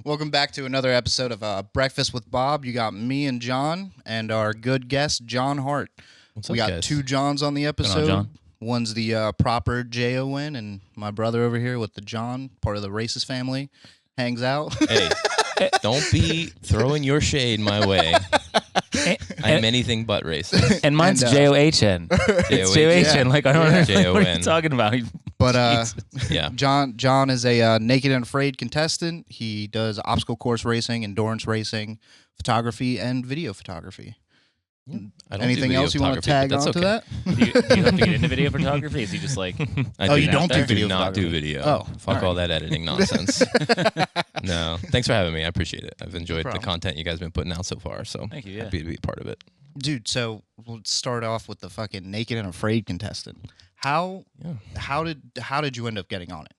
Welcome back to another episode of Breakfast with Bob. You got me and John and our good guest, Jon Hart. What's we up, got guys? two Johns on the episode. John? One's the proper Jon, and my brother over here with the John, part of the racist family, hangs out. Hey, don't be throwing your shade my way. I'm anything but racist. And mine's J-O-H-N. It's J-O-H-N. Yeah. Like, I don't know what J-O-N. you're talking about. But Yeah. John is a naked and afraid contestant. He does obstacle course racing, endurance racing, photography, and video photography. I don't Anything do video else you want to photography, tag but on to that's that? Do you have to get into video photography? Is he just like... You don't do I video do not do photography. video. Oh, Fuck all all that editing nonsense. No. Thanks for having me. I appreciate it. I've enjoyed the problem. content you guys have been putting out so far, so Thank you, yeah. happy to be a part of it. Dude, so let's start off with the fucking naked and afraid contestant. How did you end up getting on it?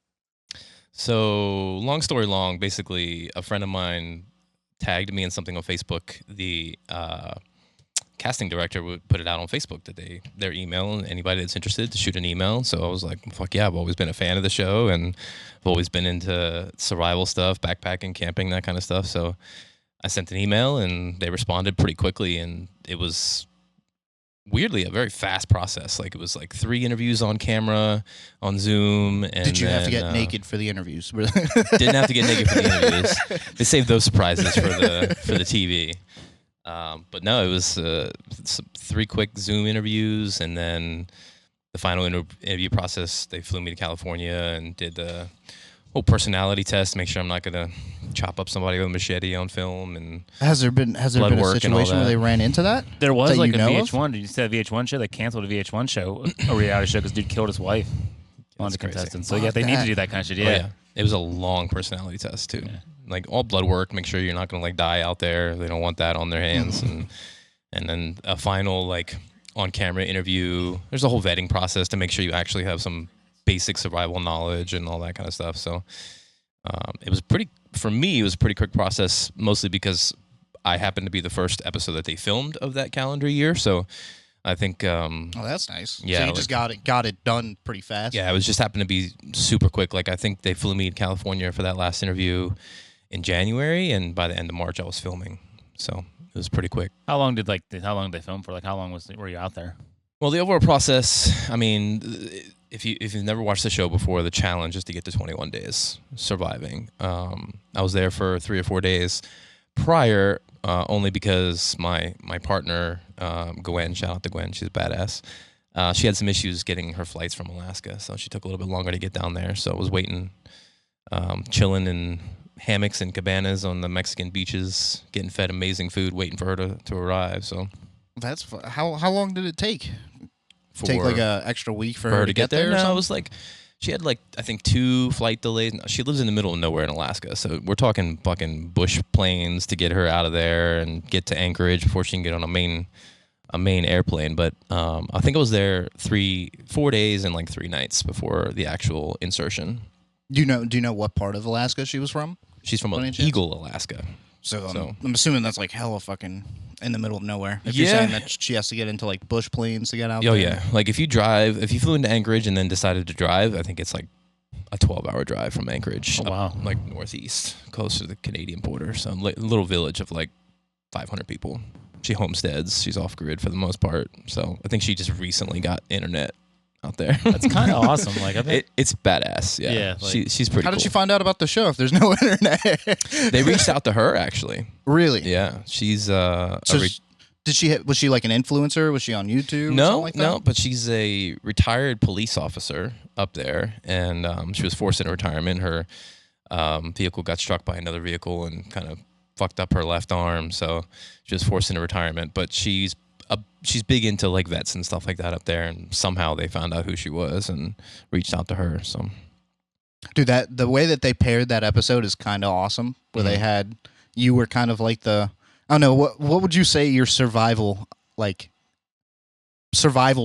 So, long story long, basically, a friend of mine tagged me in something on Facebook. The casting director would put it out on Facebook that their email, and anybody that's interested to shoot an email. So I was like, fuck yeah, I've always been a fan of the show, and I've always been into survival stuff, backpacking, camping, that kind of stuff. So I sent an email, and they responded pretty quickly, and it was weirdly a very fast process. Like, it was like 3 interviews on camera, on Zoom. And Did you have to then, get naked for the interviews? Didn't have to get naked for the interviews. They saved those surprises for the TV. But no, it was 3 quick Zoom interviews, and then the final interview process, they flew me to California and did the whole personality test, make sure I'm not going to chop up somebody with a machete on film. And Has there been a Blood work and all situation where that. they ran into that? There was That like you a know of? VH1. Did you see that VH1 show? They canceled a VH1 show, a reality show, because dude killed his wife on the crazy. contestant. So, Fuck yeah, they need that. to do that kind of shit. Oh, Yeah. it was a long personality test too. Yeah. Like, all blood work, make sure you're not going to like die out there. They don't want that on their hands. And then a final like on camera interview. There's a whole vetting process to make sure you actually have some basic survival knowledge and all that kind of stuff. So it was for me, it was a pretty quick process, mostly because I happened to be the first episode that they filmed of that calendar year. So I think, Oh, that's nice. Yeah, So you like- just got it done pretty fast. yeah, it was just happened to be super quick. Like, I think they flew me to California for that last interview in January, and by the end of March I was filming. So it was pretty quick. How long did they film for? Like, how long were you out there? Well, the overall process, I mean, if you've never watched the show before, the challenge is to get to 21 days surviving. I was there for 3 or 4 days prior, only because my partner, Gwen, shout out to Gwen, she's a badass. She had some issues getting her flights from Alaska, so she took a little bit longer to get down there. So I was waiting, chilling in hammocks and cabanas on the Mexican beaches, getting fed amazing food, waiting for her to arrive. So That's how long did it take? for Take like a extra week for her to get there? Or No, something? it was like she had like I think 2 flight delays. No, she lives in the middle of nowhere in Alaska, so we're talking fucking bush planes to get her out of there and get to Anchorage before she can get on a main airplane. But I think I was there 4 days and like 3 nights before the actual insertion. Do you know what part of Alaska she was from? She's from By any chance? Eagle, Alaska. So I'm assuming that's like hella fucking in the middle of nowhere. If you're Yeah. saying that she has to get into like bush planes to get out Oh there. yeah, like if you flew into Anchorage and then decided to drive, I think it's like a 12-hour drive from Anchorage. Oh, wow. Up, like northeast, close to the Canadian border. So a little village of like 500 people. She homesteads. She's off grid for the most part. So I think she just recently got internet out there. That's kind of awesome. Like, I bet. It's badass. Yeah, Yeah, like- she's pretty. How did cool. she find out about the show if there's no internet? They reached out to her actually. Really? Yeah, she's So was she like an influencer? Was she on YouTube? or something like that? No, but she's a retired police officer up there, and she was forced into retirement. Her vehicle got struck by another vehicle and kind of fucked up her left arm, so she was forced into retirement. But she's big into like vets and stuff like that up there, and somehow they found out who she was and reached out to her. So, Dude, the way that they paired that episode is kind of awesome. Where they had you were kind of like I don't know what would you say your survival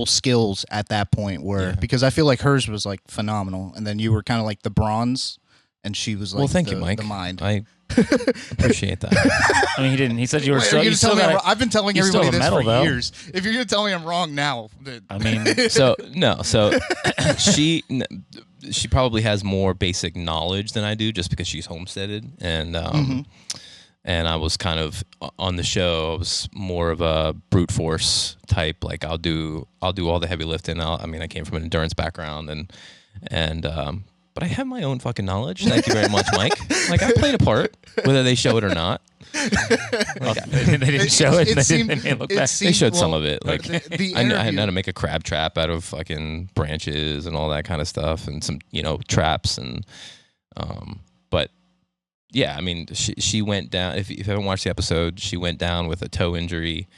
skills at that point were? Yeah. Because I feel like hers was like phenomenal, and then you were kind of like the bronze, and she was like well, thank you, Mike. the mind. I appreciate that. I mean, he didn't. He said you were Wait, still. are you You gonna tell still me I'm got. wrong? I've been telling you still everybody have a this medal, for though. years. If you're gonna tell me I'm wrong now, I mean, So she probably has more basic knowledge than I do, just because she's homesteaded, and and I was kind of on the show. I was more of a brute force type. Like I'll do all the heavy lifting. I mean, I came from an endurance background, and but I have my own fucking knowledge. Thank you very much, Mike. Like I played a part, whether they show it or not. Like, they didn't show it. They made look back. They showed some of it. Like the I had how to make a crab trap out of fucking branches and all that kind of stuff, and some traps and but yeah, I mean she went down. If you haven't watched the episode, she went down with a toe injury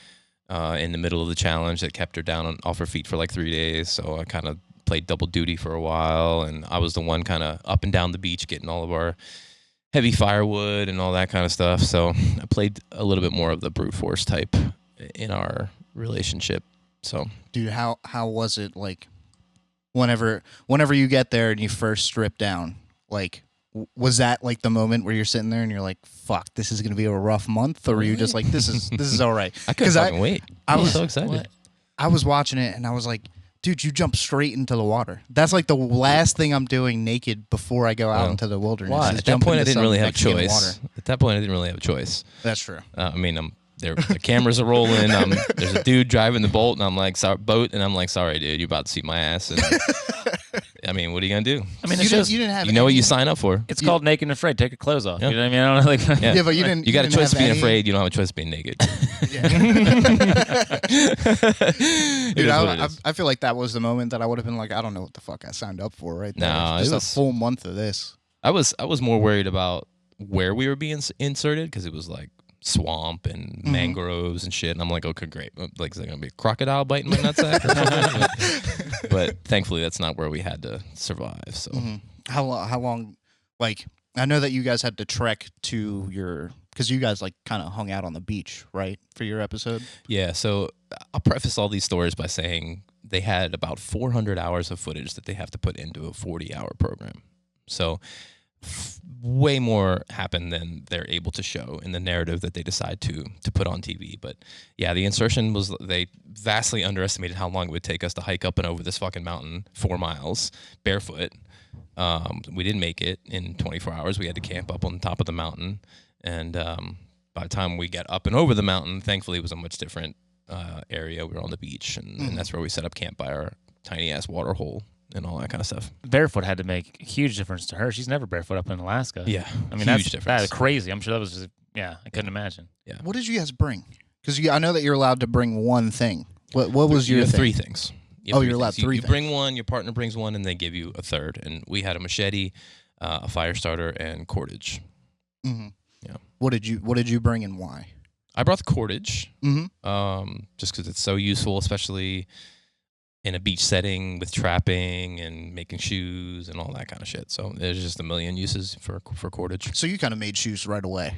in the middle of the challenge that kept her down off her feet for like 3 days. So I kind of played double duty for a while, and I was the one kind of up and down the beach getting all of our heavy firewood and all that kind of stuff. So I played a little bit more of the brute force type in our relationship. So, dude, how was it like whenever you get there and you first strip down? Like, was that like the moment where you're sitting there and you're like, "Fuck, this is gonna be a rough month," or were you just like, "This is all right"? I couldn't fucking wait. I was so excited. I was watching it and I was like, dude, you jump straight into the water. That's like the last thing I'm doing naked before I go out into the wilderness. Why? At that point, I didn't really have a choice. At that point, I didn't really have a choice. That's true. I mean, the cameras are rolling. There's a dude driving the boat, and I'm like, sorry, dude, you're about to see my ass. And I mean, what are you gonna do? I mean, you didn't have. You know what you sign up for. It's called Naked and Afraid. Take your clothes off. Yeah. You know what I mean? I don't know, like, yeah, but you didn't. You got a choice of being any... afraid. You don't have a choice of being naked. Dude, I feel like that was the moment that I would have been like, I don't know what the fuck I signed up for right there. No, just a full month of this. I was more worried about where we were being inserted, because it was like swamp and mangroves and shit, and I'm like, okay, great. Like, is there gonna be a crocodile biting my nutsack or something? but thankfully, that's not where we had to survive. So, how long? Like, I know that you guys had to trek to your, because you guys like kind of hung out on the beach, right, for your episode. Yeah. So I'll preface all these stories by saying they had about 400 hours of footage that they have to put into a 40-hour program. So way more happened than they're able to show in the narrative that they decide to put on TV. But yeah, the insertion was, they vastly underestimated how long it would take us to hike up and over this fucking mountain 4 miles barefoot. We didn't make it in 24 hours. We had to camp up on the top of the mountain. And by the time we got up and over the mountain, thankfully it was a much different area. We were on the beach, and that's where we set up camp by our tiny ass water hole and all that kind of stuff. Barefoot had to make a huge difference to her. She's never barefoot up in Alaska. Yeah, I mean, huge difference. That's crazy. I'm sure that was just, I couldn't imagine. Yeah. What did you guys bring? Because I know that you're allowed to bring one thing. What was your you have thing? 3 things. You're allowed 3 You things. bring one, your partner brings one, and they give you a third. And we had a machete, a fire starter, and cordage. Mm-hmm. Yeah. What did you bring and why? I brought the cordage, Mm-hmm. just because it's so useful, especially in a beach setting with trapping and making shoes and all that kind of shit. So there's just a million uses for cordage. So you kind of made shoes right away.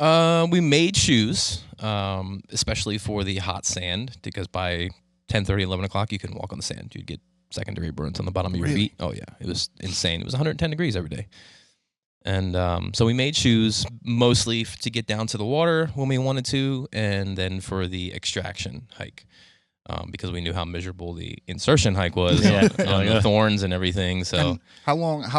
We made shoes, especially for the hot sand, because by 10:30, 11 o'clock, you couldn't walk on the sand. You'd get second-degree burns on the bottom of your feet. Oh, yeah. It was insane. It was 110 degrees every day. And so we made shoes mostly to get down to the water when we wanted to, and then for the extraction hike, because we knew how miserable the insertion hike was on the thorns and everything. So and how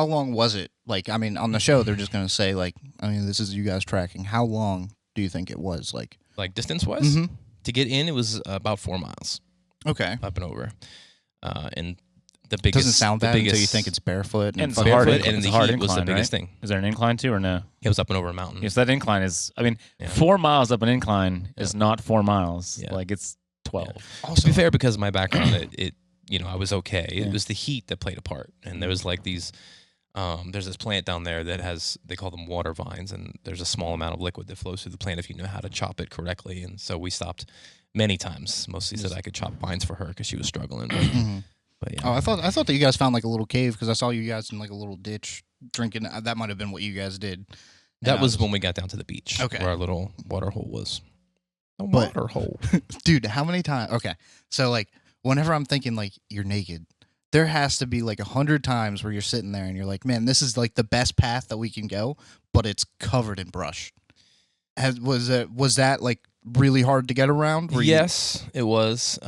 long was it? Like, I mean, on the show, they're just going to say, like, I mean, this is you guys tracking. How long do you think it was? Like distance-wise? To get in, it was about 4 miles. Okay. Up and over. And the biggest... Doesn't sound that until you think it's barefoot. And it's fucking hard, barefoot, and it's the a hard heat incline, was the biggest right? thing. Is there an incline too, or no? It was up and over a mountain. Yes, that incline is, 4 miles up an incline is not 4 miles. Yeah. Like, it's 12. Yeah. Also, to be fair, because of my background, it I was okay. It was the heat that played a part. And there was like these... there's this plant down there that has, they call them water vines, and there's a small amount of liquid that flows through the plant if you know how to chop it correctly. And so we stopped many times. Mostly said I could chop vines for her because she was struggling. But yeah. Oh, I thought that you guys found like a little cave because I saw you guys in like a little ditch drinking. That might have been what you guys did. That was when we got down to the beach. Okay. Where our little water hole was. A But- water hole. Dude, how many times? Okay, so like whenever I'm thinking like you're naked, there has to be like 100 times where you're sitting there and you're like, man, this is like the best path that we can go, but it's covered in brush. Was that like really hard to get around? Yes, it was.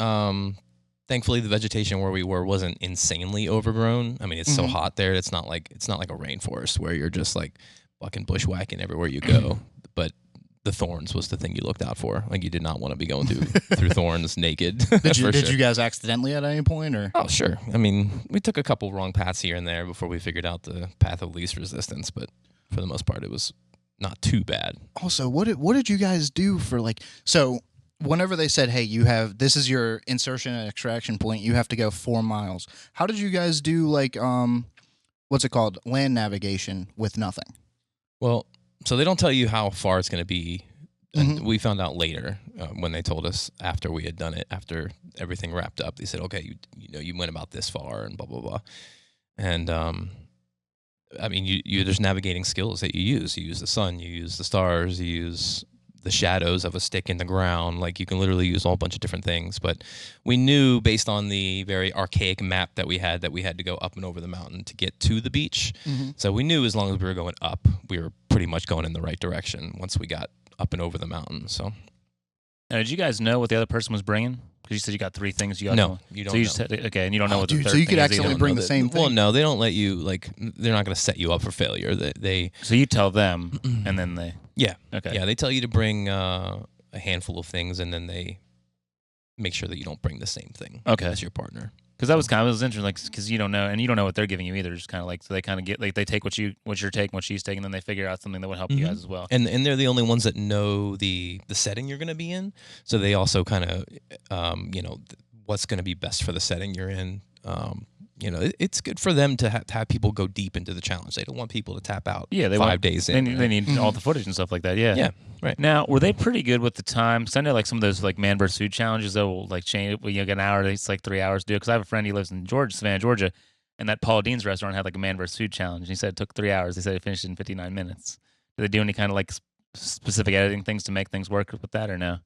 Thankfully, the vegetation where we were wasn't insanely overgrown. I mean, it's so hot there. It's not like a rainforest where you're just like fucking bushwhacking everywhere you go. But the thorns was the thing you looked out for. Like, you did not want to be going through thorns naked. Did you guys accidentally at any point, or? Oh, sure. I mean, we took a couple wrong paths here and there before we figured out the path of least resistance, but for the most part, it was not too bad. Also, what did you guys do for so? Whenever they said, "Hey, this is your insertion and extraction point. You have to go 4 miles." How did you guys do what's it called, land navigation with nothing? Well, so they don't tell you how far it's going to be. And we found out later when they told us after we had done it, after everything wrapped up. They said, "Okay, you went about this far," and blah blah blah. And I mean, there's navigating skills that you use. You use the sun, you use the stars, you use the shadows of a stick in the ground. Like, you can literally use a whole bunch of different things. But we knew, based on the very archaic map that we had to go up and over the mountain to get to the beach. So we knew as long as we were going up, we were pretty much going in the right direction once we got up and over the mountain. So, now, did you guys know what the other person was bringing? Because you said you got 3 things. You got no, you don't. So you know. just had, okay, and you don't know what the third so you thing could is accidentally either. bring the same thing. Well, no, they don't let you. Like, they're not going to set you up for failure. They So you tell them, and then they. Yeah. Okay. Yeah, they tell you to bring a handful of things, and then they make sure that you don't bring the same thing as your partner. Because that was kind of interesting, like, because you don't know, and you don't know what they're giving you either. Just kind of like, so they kind of get, like, they take what you're taking, what she's taking, and then they figure out something that would help you guys as well. And they're the only ones that know the setting you're going to be in, so they also kind of, what's going to be best for the setting you're in. It's good for them to have people go deep into the challenge. They don't want people to tap out. Yeah, they 5 days in. They need all the footage and stuff like that. Yeah. Yeah. Right. Now, were they pretty good with the time? Because I know, like, some of those, like, man versus food challenges, they'll, like, change it. When you get an hour, it's like 3 hours to do it. Because I have a friend, he lives in Savannah, Georgia, and that Paula Dean's restaurant had, like, a man versus food challenge. And he said it took 3 hours. They said it finished in 59 minutes. Do they do any kind of, like, specific editing things to make things work with that, or no?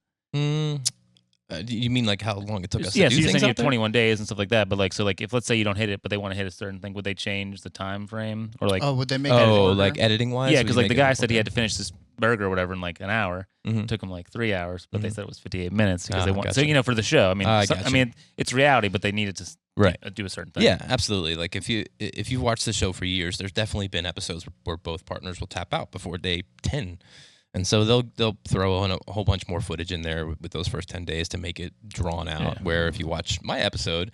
You mean like how long it took us to so do you're things saying you out have 21 days and stuff like that, but, like, so, like, if, let's say you don't hit it, but they want to hit a certain thing, would they change the time frame? Or, like, would they make like editing-wise? Yeah, because, like, the guy said he had to finish this burger or whatever in, like, an hour. It took him, like, 3 hours, but they said it was 58 minutes because they want. Gotcha. So, for the show, I mean, I mean, it's reality, but they needed to do a certain thing. Yeah, absolutely. Like, if you've watched the show for years, there's definitely been episodes where both partners will tap out before day 10. And so they'll throw on a whole bunch more footage in there with those first 10 days to make it drawn out. Yeah. Where if you watch my episode,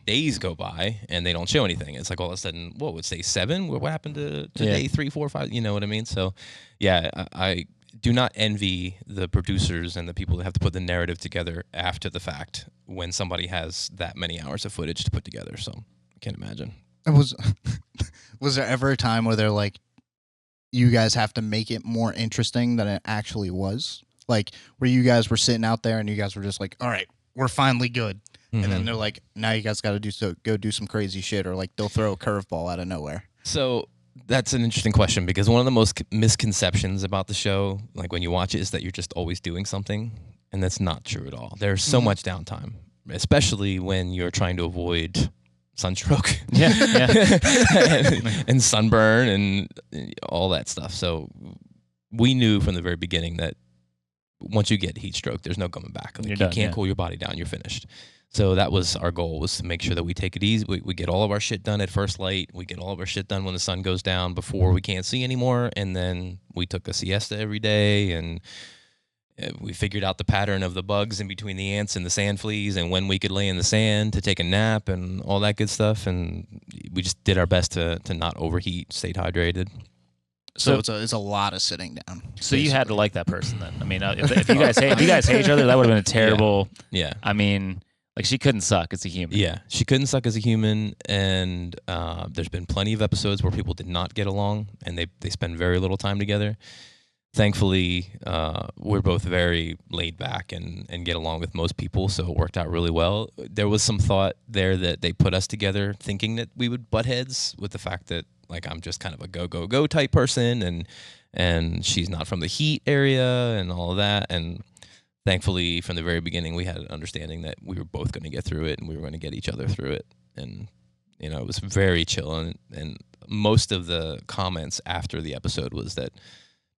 days go by and they don't show anything. It's like all of a sudden, whoa, it's day 7? What happened to day 3, 4, 5? You know what I mean? So, yeah, I do not envy the producers and the people that have to put the narrative together after the fact when somebody has that many hours of footage to put together. So I can't imagine. Was there ever a time where they're like, you guys have to make it more interesting than it actually was? Like, where you guys were sitting out there and you guys were just like, all right, we're finally good. And then they're like, now you guys got to go do some crazy shit, or like they'll throw a curveball out of nowhere. So that's an interesting question, because one of the most misconceptions about the show, like when you watch it, is that you're just always doing something. And that's not true at all. There's so much downtime, especially when you're trying to avoid sunstroke and sunburn and all that stuff. So we knew from the very beginning that once you get heat stroke, there's no coming back. Like, you can't cool your body down. You're finished. So that was our goal, was to make sure that we take it easy. We get all of our shit done at first light. We get all of our shit done when the sun goes down before we can't see anymore. And then we took a siesta every day, and we figured out the pattern of the bugs in between the ants and the sand fleas, and when we could lay in the sand to take a nap and all that good stuff. And we just did our best to not overheat, stayed hydrated. So it's a lot of sitting down. So basically, you had to like that person then. I mean, if you guys hate each other, that would have been a terrible. Yeah. I mean, like, she couldn't suck as a human. Yeah, she couldn't suck as a human, and there's been plenty of episodes where people did not get along, and they spend very little time together. Thankfully, we're both very laid back and get along with most people, so it worked out really well. There was some thought there that they put us together thinking that we would butt heads, with the fact that, like, I'm just kind of a go type person, and she's not from the heat area and all of that. And thankfully, from the very beginning, we had an understanding that we were both going to get through it, and we were going to get each other through it. And, it was very chill. And most of the comments after the episode was that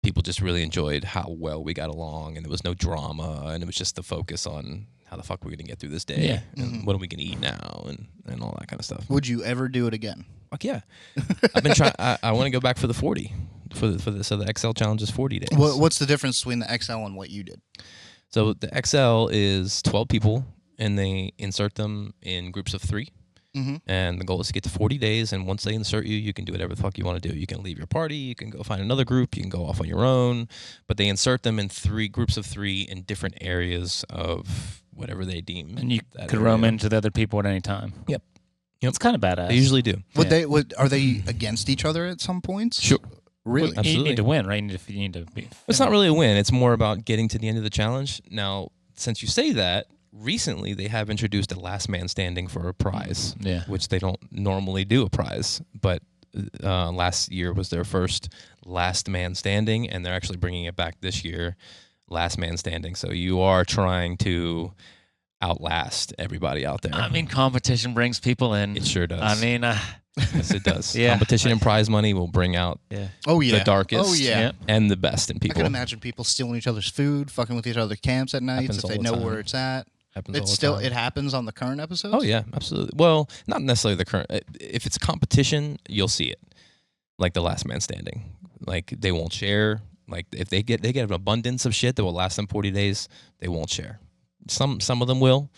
people just really enjoyed how well we got along, and there was no drama, and it was just the focus on how the fuck we're gonna get through this day, and what are we gonna eat now, and all that kind of stuff. Would you ever do it again? Fuck yeah. I've been trying. I want to go back for the 40 so the XL challenge is 40 days. What's the difference between the XL and what you did? So the XL is 12 people, and they insert them in groups of 3. And the goal is to get to 40 days, and once they insert you, you can do whatever the fuck you want to do. You can leave your party, you can go find another group, you can go off on your own, but they insert them in 3 groups of 3 in different areas of whatever they deem. And you could roam into the other people at any time. Yep. It's kind of badass. They usually do. Are they against each other at some points? Sure. Really? Absolutely. You need to win, right? You need to be. It's not really a win. It's more about getting to the end of the challenge. Now, since you say that, recently they have introduced a last man standing for a prize, which they don't normally do a prize. But last year was their first last man standing, and they're actually bringing it back this year, last man standing. So you are trying to outlast everybody out there. I mean, competition brings people in. It sure does. I mean, yes, it does. Yeah. Competition and prize money will bring out the darkest and the best in I people. can imagine people stealing each other's food, fucking with each other's camps at night if they know where it's at. It happens on the current episodes? Oh, yeah, absolutely. Well, not necessarily the current. If it's a competition, you'll see it. Like the last man standing. Like, they won't share. Like, if they get an abundance of shit that will last them 40 days, they won't share. Some of them will,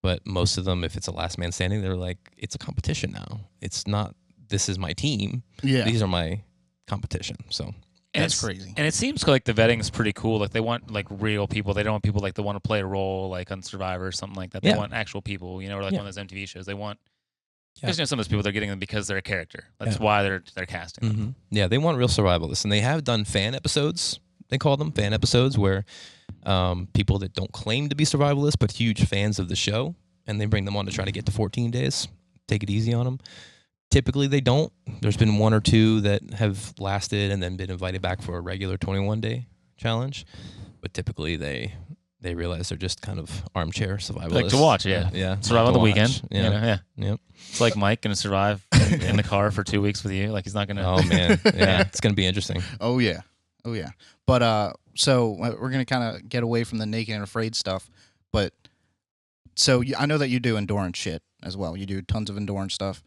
but most of them, if it's a last man standing, they're like, it's a competition now. It's not, this is my team. Yeah. These are my competition. So that's crazy. And it seems like the vetting is pretty cool. Like, they want like real people. They don't want people like that want to play a role like on Survivor or something like that. They want actual people, or like one of those MTV shows. They want, because some of those people, they're getting them because they're a character. That's why they're casting them. Yeah, they want real survivalists. And they have done fan episodes. They call them fan episodes, where people that don't claim to be survivalists but huge fans of the show, and they bring them on to try to get to 14 days. Take it easy on them. Typically, they don't. There's been 1 or 2 that have lasted and then been invited back for a regular 21-day challenge. But typically, they realize they're just kind of armchair survivalists. Like to watch, survive on the weekend. Yep. It's like Mike going to survive in the car for 2 weeks with you. Like, he's not going to. Oh man, yeah, it's going to be interesting. Oh yeah. But so we're gonna kind of get away from the naked and afraid stuff. But so I know that you do endurance shit as well. You do tons of endurance stuff.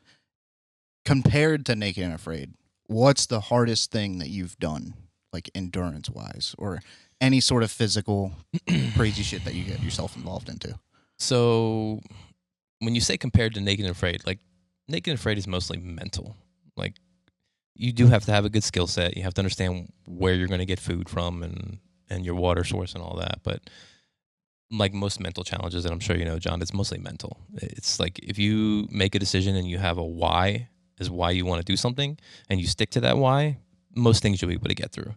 Compared to naked and afraid, what's the hardest thing that you've done, like endurance wise, or any sort of physical crazy shit that you get yourself involved into? So when you say compared to naked and afraid, like naked and afraid is mostly mental. Like, you do have to have a good skill set. You have to understand where you're going to get food from and your water source and all that. But like most mental challenges, and I'm sure you know, John, it's mostly mental. It's like if you make a decision and you have a why is why you want to do something, and you stick to that why, most things you'll be able to get through.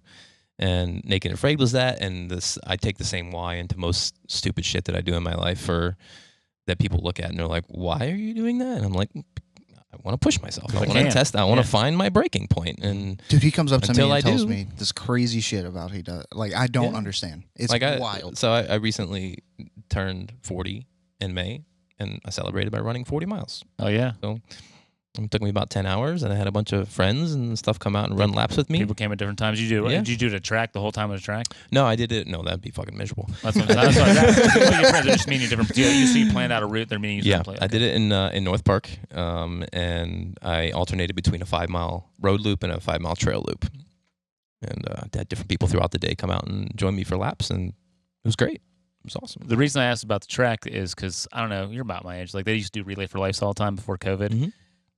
And Naked and Afraid was that, and I take the same why into most stupid shit that I do in my life that people look at and they're like, why are you doing that? And I'm like, I want to push myself. I want to test. I want to find my breaking point. And dude, he comes up to me and tells me this crazy shit about he does. Like, I don't understand. It's like wild. So I recently turned 40 in May, and I celebrated by running 40 miles. Oh yeah. So it took me about 10 hours, and I had a bunch of friends and stuff come out and run laps with me. People came at different times. Did you do it at track the whole time at a track? No, I did it. No, that'd be fucking miserable. That's what I was asking. Your friends are just meaning different. You planned out a route. They're meaning I did it in North Park, and I alternated between a 5-mile road loop and a 5-mile trail loop. And I had different people throughout the day come out and join me for laps, and it was great. It was awesome. The reason I asked about the track is because, I don't know, you're about my age. Like, they used to do Relay for Life all the time before COVID. Mm-hmm.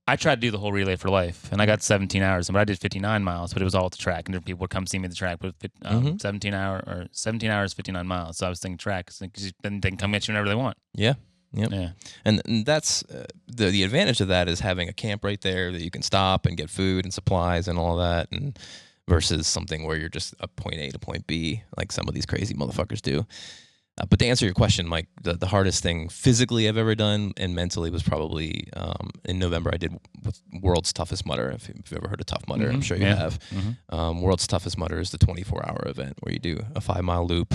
I tried to do the whole Relay for Life, and I got 17 hours, but I did 59 miles, but it was all at the track, and different people would come see me at the track, but 17 hours, 59 miles. So I was thinking track, because then they can come at you whenever they want. Yeah. Yep. Yeah. And that's the advantage of that is having a camp right there that you can stop and get food and supplies and all that, and versus something where you're just a point A to point B, like some of these crazy motherfuckers do. But to answer your question, Mike, the hardest thing physically I've ever done and mentally was probably in November I did World's Toughest Mudder. If you've ever heard of Tough Mudder, I'm sure you have. Mm-hmm. World's Toughest Mudder is the 24-hour event where you do a 5-mile loop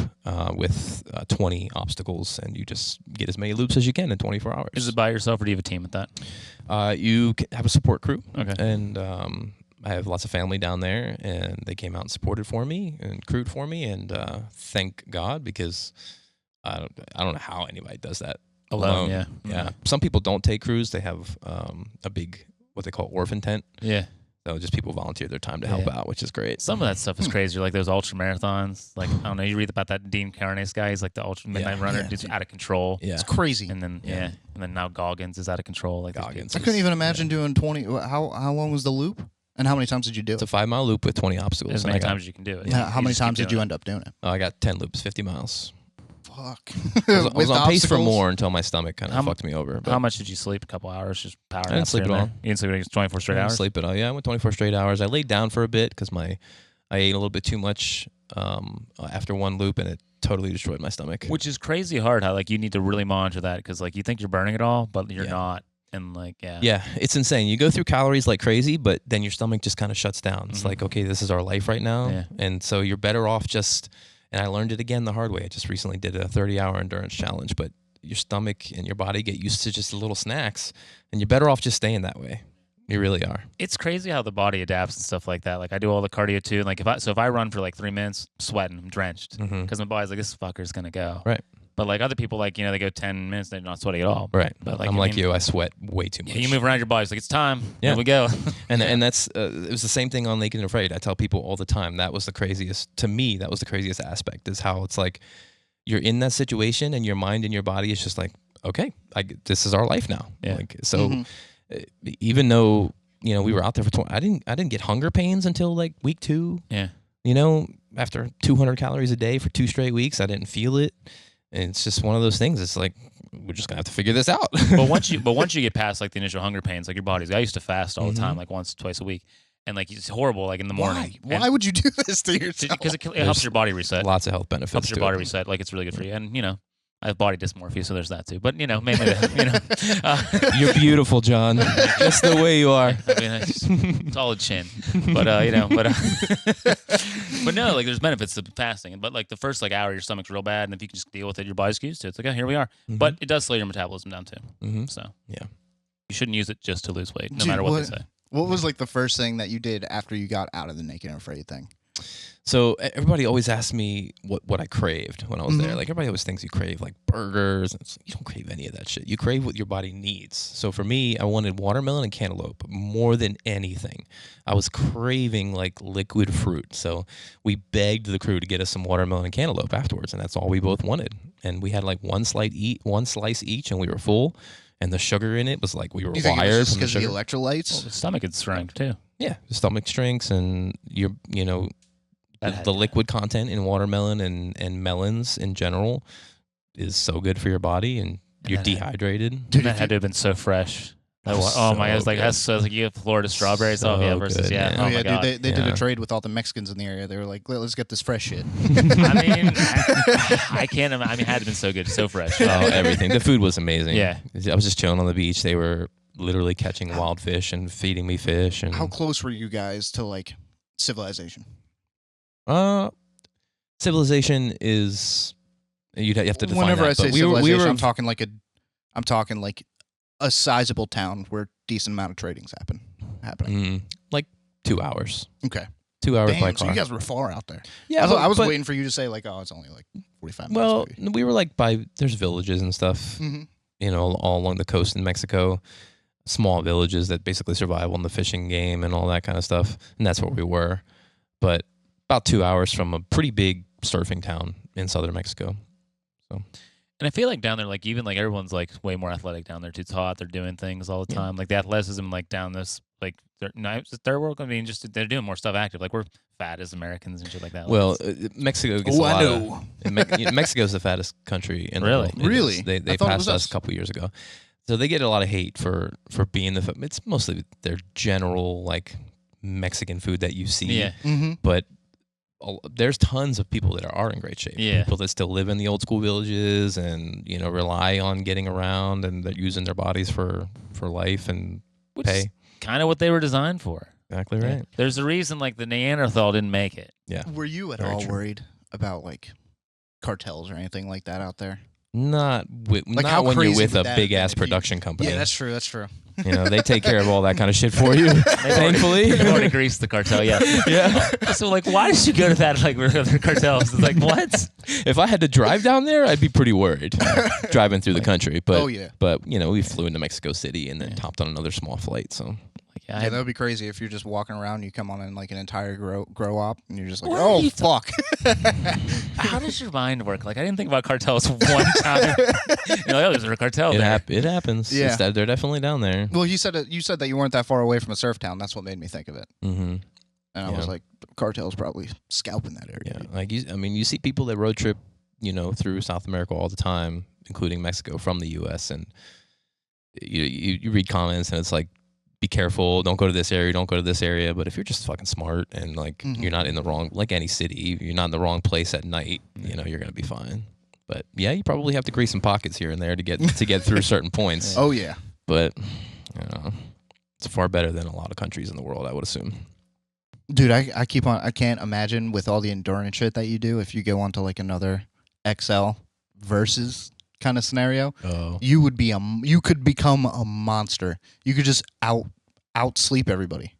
with 20 obstacles, and you just get as many loops as you can in 24 hours. Is it by yourself, or do you have a team at that? You have a support crew. Okay. And I have lots of family down there, and they came out and supported for me and crewed for me, and thank God, because I don't know how anybody does that alone. Yeah. Yeah. Some people don't take crews. They have a big, what they call orphan tent. Yeah. So just people volunteer their time to help out, which is great. Some of that stuff is crazy. Like those ultra marathons. Like, I don't know, you read about that Dean Carnes guy. He's like the ultra midnight runner. Dude's out of control. Yeah. It's crazy. And then and then now Goggins is out of control. Like Goggins. I couldn't even imagine doing 20. How long was the loop? And how many times did you do It's it? a 5-mile loop with 20 obstacles. as many times as you can do it. How many times did you end up doing it? I got 10 loops, 50 miles. Fuck. I was on pace for obstacles? more until my stomach kind of fucked me over. How much did you sleep? A couple hours, just power I didn't naps sleep here at and all. there? You didn't sleep 24 straight I didn't hours? sleep at all. Yeah, I went 24 straight hours. I laid down for a bit because I ate a little bit too much after one loop, and it totally destroyed my stomach. Which is crazy hard how like you need to really monitor that because like you think you're burning it all, but you're not. And like, Yeah, it's insane. You go through calories like crazy, but then your stomach just kind of shuts down. It's like, okay, this is our life right now. Yeah. And so you're better off just, and I learned it again the hard way. I just recently did a 30-hour endurance challenge, but your stomach and your body get used to just little snacks, and you're better off just staying that way. You really are. It's crazy how the body adapts and stuff like that. Like I do all the cardio too. And like if I run for like 3 minutes, I'm sweating, I'm drenched because my body's like, this fucker's gonna go. Right. But like other people, like they go 10 minutes, they're not sweating at all. Right. But like I'm like you. I sweat way too much. You move around your body. It's like it's time. Yeah. Here we go. And that's it was the same thing on Naked and Afraid. I tell people all the time that was the craziest to me. That was the craziest aspect is how it's like you're in that situation and your mind and your body is just like, okay, this is our life now. Yeah. Like so, even though we were out there for 20, I didn't get hunger pains until like week 2. Yeah. After 200 calories a day for 2 straight weeks, I didn't feel it. And it's just one of those things. It's like we're just gonna have to figure this out. but once you get past like the initial hunger pains, like your body's. I used to fast all the time, like once, twice a week, and like it's horrible. Like in the morning. Why would you do this to yourself? Because it helps your body reset. Lots of health benefits. Helps your to body it. reset. Like it's really good for you. And I have body dysmorphia, so there's that too. But mainly that. You're beautiful, John. Just the way you are. I mean, solid chin. But but no, like there's benefits to fasting. But like the first like hour, your stomach's real bad, and if you can just deal with it, your body's used to it. It's like, oh, here we are. But it does slow your metabolism down too. So yeah, you shouldn't use it just to lose weight, no Dude, matter what they say. What was like the first thing that you did after you got out of the Naked and Afraid thing? So everybody always asks me what I craved when I was there. Like everybody always thinks you crave like burgers. You don't crave any of that shit. You crave what your body needs. So for me, I wanted watermelon and cantaloupe more than anything. I was craving like liquid fruit. So we begged the crew to get us some watermelon and cantaloupe afterwards, and that's all we both wanted. And we had like one slice each, and we were full. And the sugar in it was like we were wired from the because of sugar. the electrolytes. Well, the stomach gets strength too. Yeah, the stomach shrinks, and the liquid content in watermelon and melons in general is so good for your body, and you're dehydrated. Dude, that had to have been so fresh. Oh my god, it's like that's so like you have Florida strawberries. So versus good, man. Oh my god. Dude, they did a trade with all the Mexicans in the area. They were like, let's get this fresh shit. I mean, I can't imagine. I mean, it had to have been so good, so fresh. Oh, everything. The food was amazing. Yeah. I was just chilling on the beach. They were literally catching wild fish and feeding me fish. And How close were you guys to like civilization? Civilization is you have to define Whenever that. I say but civilization, I'm talking like a sizable town where decent amount of trading's happening. like 2 hours. Okay. 2 hours by Damn, so car. you guys were far out there. Yeah, I was but- waiting for you to say like, oh, it's only like 45 minutes. Well, maybe. we were like there's villages and stuff, all along the coast in Mexico, small villages that basically survive on the fishing game and all that kind of stuff. And that's where we were. But about 2 hours from a pretty big surfing town in southern Mexico. So, And I feel like down there, like even like everyone's like way more athletic down there. Too hot. They're doing things all the time. Like the athleticism, like down this, like third world. I mean, just they're doing more stuff active. Like we're fat as Americans and shit like that. well, Mexico gets a I lot know. Mexico's the fattest country in Really? the world. It Really? is. They I thought it was passed us us. a couple years ago. So they get a lot of hate for being it's mostly their general like Mexican food that you see. Yeah. But there's tons of people that are in great shape. Yeah. People that still live in the old school villages and rely on getting around, and they're using their bodies for life and Which is pay. kind of what they were designed for. Exactly right. There's a reason like the Neanderthal didn't make it. Yeah. Were you at Very all true. worried about like cartels or anything like that out there? Not Like, not how when you're crazy with would a that have big been ass if you- production company. Yeah, that's true. That's true. You know, they take care of all that kind of shit for you. Thankfully, They've already greased the cartel. Yeah. yeah. So like, why did you go to that like with other cartels? It's like what? If I had to drive down there, I'd be pretty worried driving through the country. But Oh, yeah. but you know, we flew into Mexico City and then hopped on another small flight. So Yeah, that would be crazy if you're just walking around and you come on in like an entire grow op and you're just like, What are oh, you fuck. How does your mind work? Like I didn't think about cartels one time. You're like, oh, there's a cartel there. it happens. Yeah. They're definitely down there. Well, you said that you weren't that far away from a surf town. That's what made me think of it. Mm-hmm. And I was like, cartel's probably scalping that area. Yeah, like you see people that road trip, you know, through South America all the time, including Mexico from the U.S. And you read comments and it's like, be careful, don't go to this area, don't go to this area. But if you're just fucking smart and like you're not in the wrong, like any city, you're not in the wrong place at night, you know, you're gonna be fine. But yeah, you probably have to grease some pockets here and there to get through certain points. Oh yeah, but you know, it's far better than a lot of countries in the world, I would assume. dude, I can't imagine with all the endurance shit that you do if you go onto like another XL versus kind of scenario. Oh, You could become a monster. You could just outsleep everybody.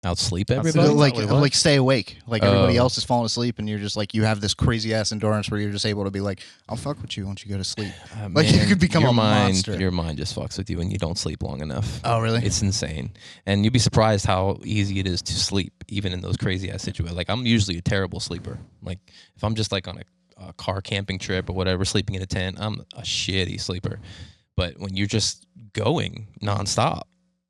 outsleep Outsleep? everybody. Like stay awake. Like everybody Oh. else is falling asleep, and you're just like you have this crazy ass endurance where you're just able to be like, I'll fuck with you once you go to sleep. Like, you could become your a mind, monster. Your mind just fucks with you when you don't sleep long enough. Oh really? It's insane. And you'd be surprised how easy it is to sleep, even in those crazy ass situations. Like, I'm usually a terrible sleeper. Like, if I'm just like on a car camping trip or whatever, sleeping in a tent, I'm a shitty sleeper. But when you're just going nonstop,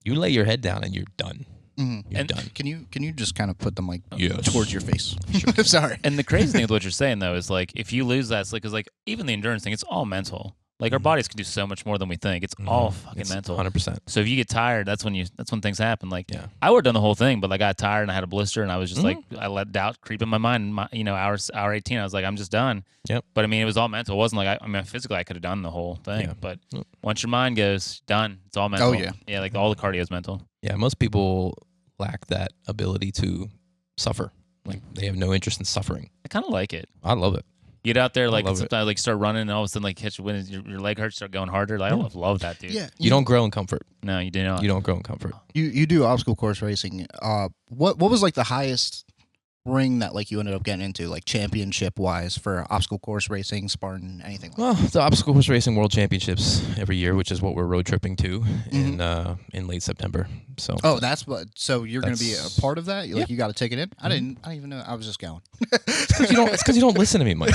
you lay your head down and you're done. Mhm. You're And done. Can you just kind of put them like Yes. towards your face? I'm sorry. And the crazy thing with what you're saying though is like if you lose that sleep, because like even the endurance thing, it's all mental. Like our bodies can do so much more than we think. It's all fucking It's mental. 100%. So if you get tired, that's when things happen. Like Yeah. I would have done the whole thing, but I got tired and I had a blister and I was just like I let doubt creep in my mind. And hour 18, I was like, I'm just done. Yep. But I mean, it was all mental. It wasn't like I mean, physically I could have done the whole thing. Yeah. But Yep. once your mind goes done, it's all mental. Oh, yeah. Yeah, like all the cardio is mental. Yeah, most people lack that ability to suffer. Like, they have no interest in suffering. I kind of like it. I love it. You get out there, like love it. sometimes, like start running, and all of a sudden, like catch wind, your leg hurts, start going harder. Like, I love that, dude. Yeah, You don't grow in comfort. No, you do not. You don't grow in comfort. you do obstacle course racing. What was like the highest ring that like you ended up getting into, like championship wise, for obstacle course racing, Spartan, anything like Well, the obstacle course racing world championships every year, which is what we're road tripping to in late September. So Oh, that's what. So you're going to be That's- a part of that? Like you got a ticket in? I didn't even know. I was just going. it's because you don't listen to me, Mike.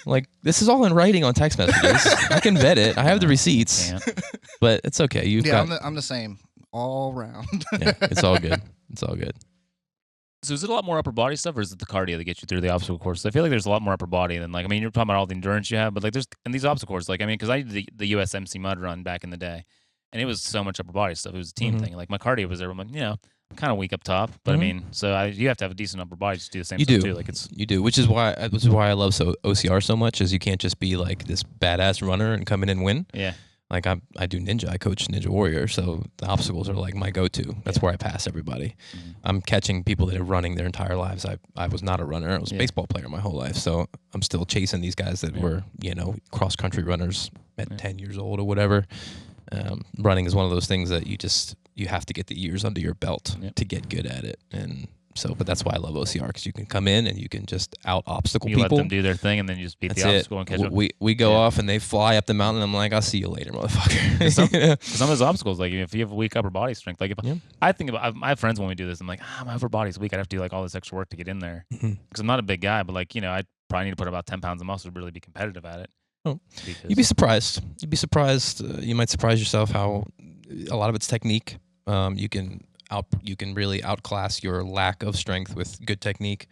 Like, this is all in writing on text messages. I can vet it. I have the receipts, Can't. but it's okay. You've Yeah, got I'm the same all round. yeah. It's all good. It's all good. So is it a lot more upper body stuff, or is it the cardio that gets you through the obstacle course? I feel like there's a lot more upper body than like I mean you're talking about all the endurance you have, but like there's in these obstacle courses, like I mean because I did the USMC mud run back in the day, and it was so much upper body stuff. It was a team thing. Like my cardio was there. I'm like I'm kind of weak up top, but I mean so you have to have a decent upper body to do the same You stuff do. too. Like it's You do, which is why I love OCR so much. Is you can't just be like this badass runner and come in and win. yeah. Like I do ninja. I coach Ninja Warrior, so the obstacles are like my go-to. That's where I pass everybody. I'm catching people that are running their entire lives. I was not a runner. I was a baseball player my whole life, so I'm still chasing these guys that were cross-country runners at 10 years old or whatever. Running is one of those things that you have to get the years under your belt to get good at it, and so. But that's why I love OCR, because you can come in and you can just out obstacle You people. let them do their thing, and then you just beat That's the it. obstacle and catch them. We go off and they fly up the mountain. I'm like, I'll see you later, motherfucker. You know? Some of those obstacals, like if you have weak upper body strength, like if I think about, I have friends when we do this, I'm like, my upper body's weak. I'd have to do like all this extra work to get in there because I'm not a big guy, but like I probably need to put about 10 pounds of muscle to really be competitive at it. Oh, Because- You'd be surprised. You might surprise yourself how a lot of it's technique. You can really outclass your lack of strength with good technique.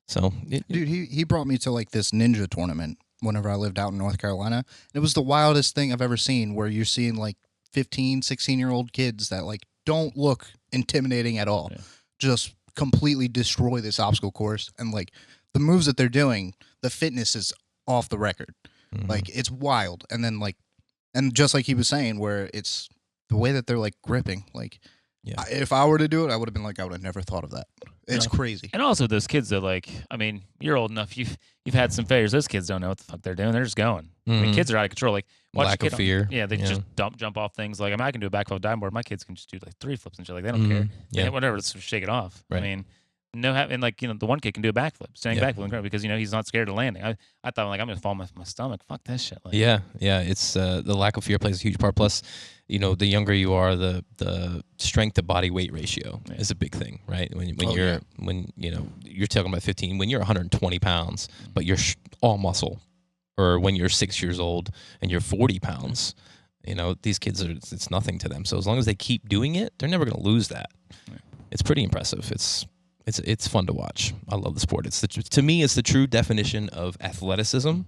So, Dude, he brought me to like this ninja tournament whenever I lived out in North Carolina. It was the wildest thing I've ever seen, where you're seeing like 15, 16-year-old kids that like don't look intimidating at all. Yeah. Just completely destroy this obstacle course, and like the moves that they're doing, the fitness is off the record. Like it's wild. And then like and just like he was saying, where it's the way that they're like gripping, like Yeah. If I were to do it, I would have been like, I would have never thought of that. It's crazy. And also those kids that like, I mean, you're old enough. You've had some failures. Those kids don't know what the fuck they're doing. They're just going. I mean, kids are out of control. Like watch Lack a of kid fear. They just jump off things. Like I mean, I can do a backflip diving board. My kids can just do like 3 flips and shit. Like they don't care. Yeah. Whatever. Let's just shake it off. Right. I mean, and like the one kid can do a backflip, standing backflip because he's not scared of landing. I thought like I'm gonna fall on my stomach. Fuck that shit. Like, yeah. It's the lack of fear plays a huge part. Plus, the younger you are, the strength to body weight ratio is a big thing, right? When you're talking about 15, when you're 120 pounds, but you're all muscle, or when you're 6 years old and you're 40 pounds, these kids it's nothing to them. So as long as they keep doing it, they're never gonna lose that. Yeah. It's pretty impressive. It's fun to watch. I love the sport. To me, it's the true definition of athleticism.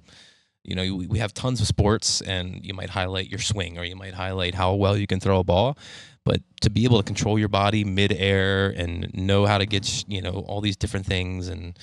We have tons of sports, and you might highlight your swing, or you might highlight how well you can throw a ball. But to be able to control your body mid-air and know how to get, all these different things, and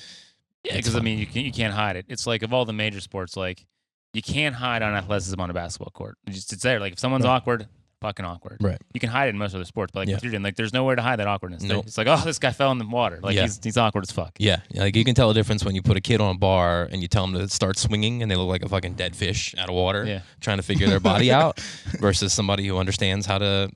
because I mean, you can't hide it. It's like of all the major sports, like you can't hide on athleticism on a basketball court. It's there. Like if someone's awkward. Fucking awkward. Right. You can hide it in most other sports, but like what you're doing, like there's nowhere to hide that awkwardness. Nope. It's like, oh, this guy fell in the water. Like he's awkward as fuck. Yeah. Like you can tell the difference when you put a kid on a bar and you tell them to start swinging and they look like a fucking dead fish out of water, trying to figure their body out, versus somebody who understands how to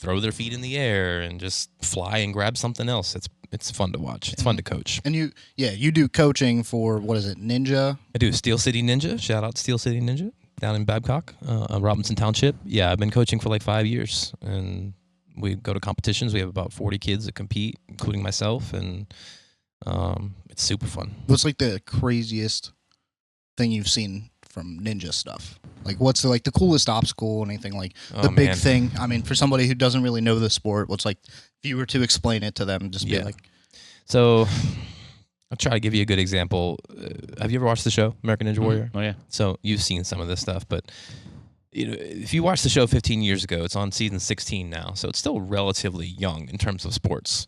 throw their feet in the air and just fly and grab something else. It's fun to watch. It's fun to coach. And you do coaching for, what is it, Ninja? I do. Steel City Ninja. Shout out Steel City Ninja. Down in Babcock, Robinson Township. Yeah, I've been coaching for like 5 years, and we go to competitions. We have about 40 kids that compete, including myself, and it's super fun. What's like the craziest thing you've seen from ninja stuff? Like, what's the coolest obstacle? Anything like the big thing? I mean, for somebody who doesn't really know the sport, what's like if you were to explain it to them, just be like. So I'll try to give you a good example. Have you ever watched the show American Ninja Warrior? Oh yeah. So you've seen some of this stuff, but if you watched the show 15 years ago, it's on season 16 now, so it's still relatively young in terms of sports.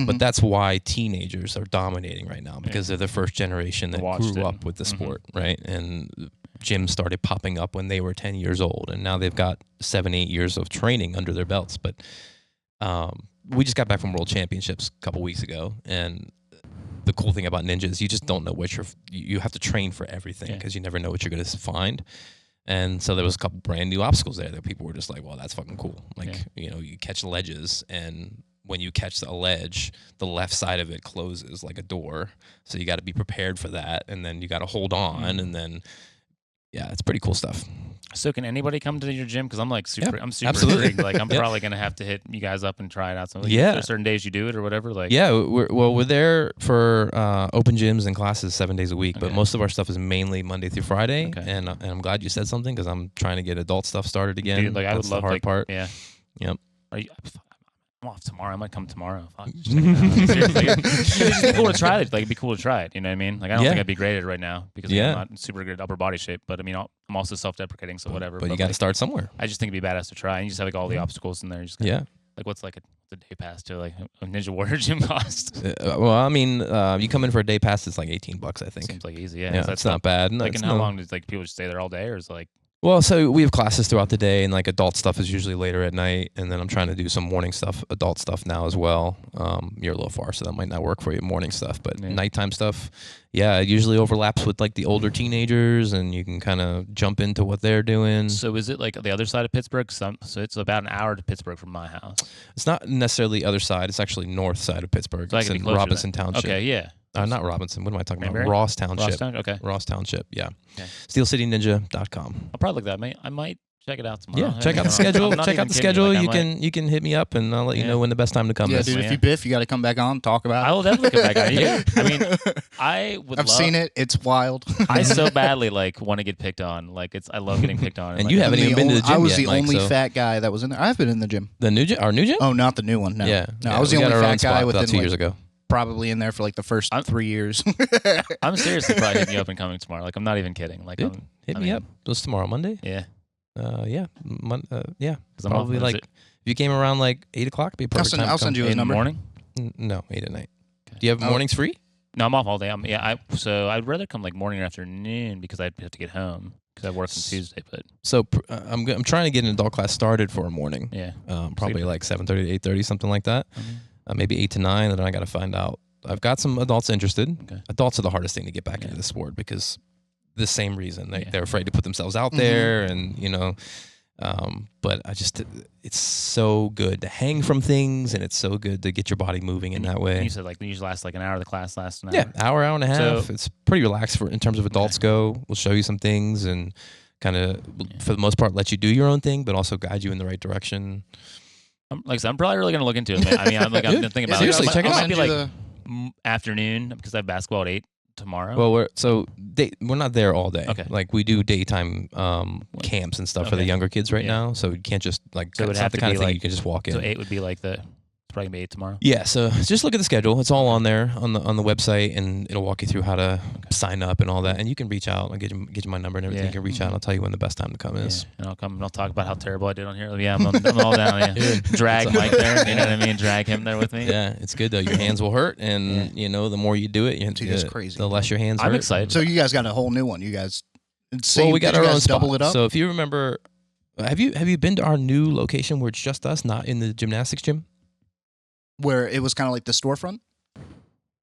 But that's why teenagers are dominating right now, because they're the first generation that grew up with the sport, right? And gyms started popping up when they were 10 years old, and now they've got 7-8 years of training under their belts. But we just got back from World Championships a couple weeks ago, and the cool thing about ninja is you just don't know what you have to train for everything, because you never know what you're going to find. And so there was a couple brand new obstacles there that people were just like, well, that's fucking cool. Like, you catch ledges, and when you catch a ledge, the left side of it closes like a door. So you got to be prepared for that. And then you got to hold on. And then, it's pretty cool stuff. So can anybody come to your gym? Because I'm super absolutely. intrigued. Like I'm probably gonna have to hit you guys up and try it out. So like, Yeah. there's certain days you do it or whatever. Like we're there for open gyms and classes 7 days a week, but most of our stuff is mainly Monday through Friday. Okay. And I'm glad you said something, because I'm trying to get adult stuff started again. Dude, like I would love the hard part. Yeah. Yep. I'm off tomorrow. I might come tomorrow. Fuck. Seriously, it'd be cool to try it. Like it'd be cool to try it. You know what I mean? Like I don't think I'd be great at it right now, because I'm not super good at upper body shape. But I mean, I'm also self-deprecating, so whatever. But you got to start somewhere. I just think it'd be badass to try, and you just have like all the obstacles in there. You just like what's like a day pass to like a Ninja Warrior gym cost? Well, I mean, you come in for a day pass, it's like $18, I think. Seems like easy. Yeah, yeah, that's not bad. Like, and how long does like people just stay there all day, or is it like? Well, so we have classes throughout the day, and like adult stuff is usually later at night, and then I'm trying to do some morning stuff, adult stuff now as well. You're a little far, so that might not work for you, morning stuff, but nighttime stuff, it usually overlaps with like the older teenagers, and you can kind of jump into what they're doing. So is it like the other side of Pittsburgh? So it's about an hour to Pittsburgh from my house. It's not necessarily the other side. It's actually north side of Pittsburgh. So it's in Robinson Township. Okay, yeah. Not Robinson. What am I talking Mayberry? about? Ross Township. Okay. Ross Township, yeah. Okay. SteelCityNinja.com. I'll probably look that. I might check it out tomorrow. Yeah, check out the schedule. Check out the schedule. You can hit me up, and I'll let you know when the best time to come is. Dude, if you biff, you got to come back on, talk about it. I will definitely come back on. Yeah. I mean, I've seen it. It's wild. I so badly want to get picked on. Like I love getting picked on. And you haven't even been to the gym yet, I was the Mike, only fat guy that was in there. I've been in the gym. The new gym? Our new gym? Oh, not the new one. No. Yeah. No, I was the only fat guy within 2 years ago. Probably in there for like the first 3 years. I'm seriously probably hitting you up and coming tomorrow. Like I'm not even kidding. Like hit me up. What's tomorrow? Monday? Yeah. Yeah. Because I'm probably like if you came around like 8 o'clock, it'd be a perfect time. I'll send you his number. In the morning? No, 8 at night. Okay. Do you have mornings free? No, I'm off all day. So I'd rather come like morning or afternoon, because I'd have to get home. because I work on Tuesday. But So I'm trying to get an adult class started for a morning. yeah, Probably like 7:30 to 8:30, something like that. Maybe 8 to 9, and then I got to find out. I've got some adults interested. Okay. Adults are the hardest thing to get back into the sport because the same reason they're afraid to put themselves out Mm-hmm. there, and but it's so good to hang from things, and it's so good to get your body moving in that way. You said like they usually last like an hour. The class lasts an hour. Yeah, hour and a half. So- It's pretty relaxed in terms of adults go. We'll show you some things and kind of, for the most part, let you do your own thing, but also guide you in the right direction. Like I said, I'm probably really gonna look into it. Man. I mean, I'm been thinking about Seriously, it. check it It out. might be like afternoon because I have basketball at 8 tomorrow. Well, we're not there all day. Okay. Like we do daytime camps and stuff for the Okay. younger kids right Yeah. now, so you can't just like. So it would it's not have the to kind be of thing like- you can just walk in. so 8 would be like it's probably gonna be 8 tomorrow. Yeah, so just look at the schedule. It's all on there on the website, and it'll walk you through how to sign up and all that. And you can reach out. I'll get you my number and everything. Yeah. You can reach out. And I'll tell you when the best time to come Yeah. is. And I'll come and I'll talk about how terrible I did on here. Yeah, I'm all down. Yeah. Drag Mike there. You know what I mean? Drag him there with me. Yeah, it's good though. Your hands will hurt, and the more you do it, Dude, it's crazy. the less your hands hurt. I'm excited. So you guys got a whole new one. You guys, Well, we got did our you own guys spot. double it up. So if you remember, have you been to our new location where it's just us, not in the gymnastics gym? Where it was kind of like the storefront.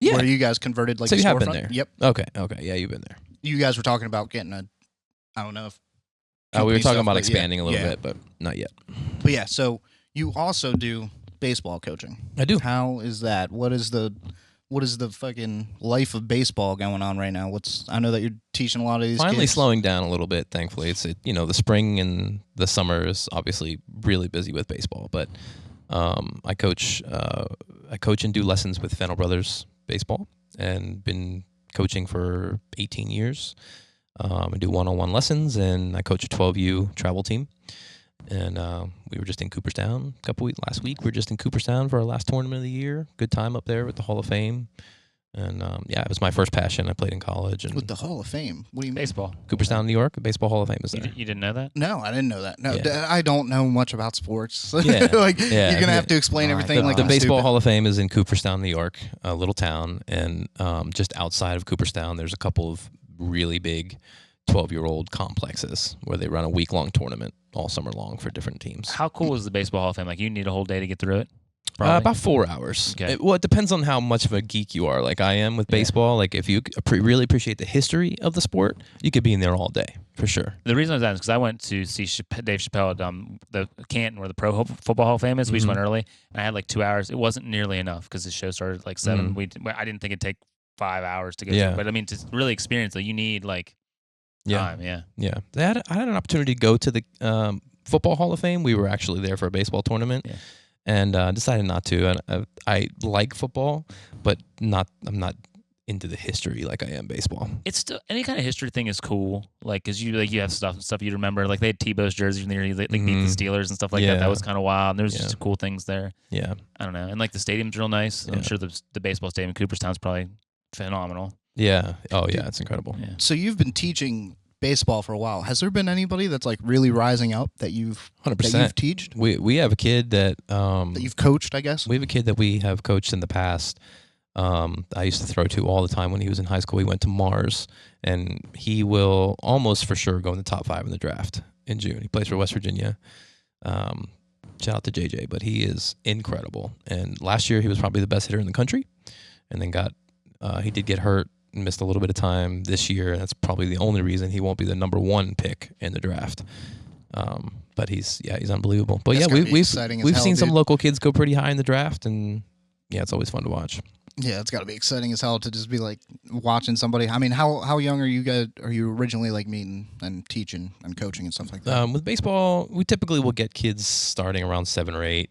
Yeah. Where you guys converted like So the you storefront. have been there. Yep. Okay. Yeah, you've been there. You guys were talking about getting a. I don't know if. We were company talking stuff, about but expanding a little yeah. bit, but not yet. But yeah, so you also do baseball coaching. I do. How is that? What is the fucking life of baseball going on right now? I know that you're teaching a lot of these Finally kids. slowing down a little bit, thankfully. The spring and the summer is obviously really busy with baseball, but I coach and do lessons with Fennell Brothers baseball, and been coaching for 18 years. I do one-on-one lessons, and I coach a 12U travel team. And we were just in Cooperstown last week. We were just in Cooperstown for our last tournament of the year. Good time up there with the Hall of Fame. And it was my first passion. I played in college. And With the Hall of Fame. What do you mean? Baseball. Cooperstown, New York, the Baseball Hall of Fame is there. You didn't know that? No, I didn't know that. No, Yeah. I don't know much about sports. Yeah. Like Yeah. you're gonna have to explain everything. The, like the I'm Baseball stupid. Hall of Fame is in Cooperstown, New York, a little town. And just outside of Cooperstown, there's a couple of really big 12-year-old complexes where they run a week-long tournament all summer long for different teams. How cool is the Baseball Hall of Fame? Like you need a whole day to get through it? Probably? About 4 hours. Okay. It depends on how much of a geek you are, like I am with baseball. Like if you really appreciate the history of the sport, you could be in there all day for sure. The reason I was asking is because I went to see Dave Chappelle at the Canton where the Football Hall of Fame is. We just went early, and I had like 2 hours. It wasn't nearly enough because the show started at like 7. I didn't think it'd take 5 hours to go Yeah. through. But I mean, to really experience it, you need like time. Yeah. Yeah. I had an opportunity to go to the Football Hall of Fame. We were actually there for a baseball tournament. Yeah. And decided not to. And I like football, but I'm not into the history like I am baseball. It's still any kind of history thing is cool, like because you have stuff you remember. Like they had Tebow's jersey from there, they beat the Steelers and stuff like that. Yeah. That was kind of wild. And there was Yeah. just cool things there. Yeah. I don't know, and like the stadium's real nice. I'm Yeah. sure the baseball stadium in Cooperstown's probably phenomenal. Yeah. Oh yeah, it's incredible. Yeah. So you've been teaching baseball for a while. Has there been anybody that's like really rising up that you've 100%. teached, We have a kid that that you've coached? I guess. we have a kid that we have coached in the past. I used to throw to all the time when he was in high school. He went to Mars, and he will almost for sure go in the top 5 in the draft in June. He plays for West Virginia. Shout out to JJ, but he is incredible. And last year he was probably the best hitter in the country, and then he did get hurt and missed a little bit of time this year, and that's probably the only reason he won't be the number 1 pick in the draft. But he's unbelievable. But That's yeah, gotta be we've exciting as we've hell, seen some dude. local kids go pretty high in the draft, and yeah, it's always fun to watch. Yeah, it's got to be exciting as hell to just be like watching somebody. I mean, how young are you guys? Are you originally like meeting and teaching and coaching and stuff like that? With baseball, we typically will get kids starting around 7 or 8.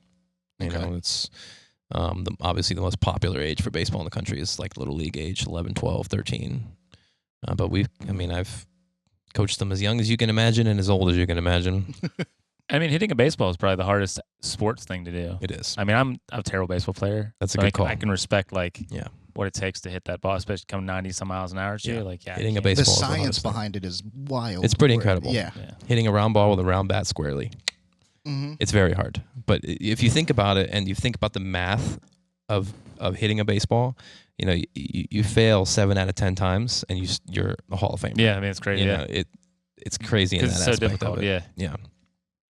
You Okay. know, it's obviously the most popular age for baseball in the country is like little league age, 11, 12, 13. But I've coached them as young as you can imagine and as old as you can imagine. I mean, hitting a baseball is probably the hardest sports thing to do. It is. I mean, I'm a terrible baseball player. That's a but good I can, call. I can respect like Yeah. what it takes to hit that ball, especially come 90 some miles an hour. Too. Yeah. Like yeah, Hitting you a can't- The baseball is the science hardest thing. behind it is wild. It's pretty Where- incredible. Yeah. Yeah. Hitting a round ball with a round bat squarely. Mm-hmm. It's very hard. But if you think about it and you think about the math of hitting a baseball, you know, you fail 7 out of 10 times and you're a Hall of Famer. Yeah, I mean it's crazy. You Yeah. know, it's crazy in that Because it's so aspect difficult. of it. Yeah. Yeah.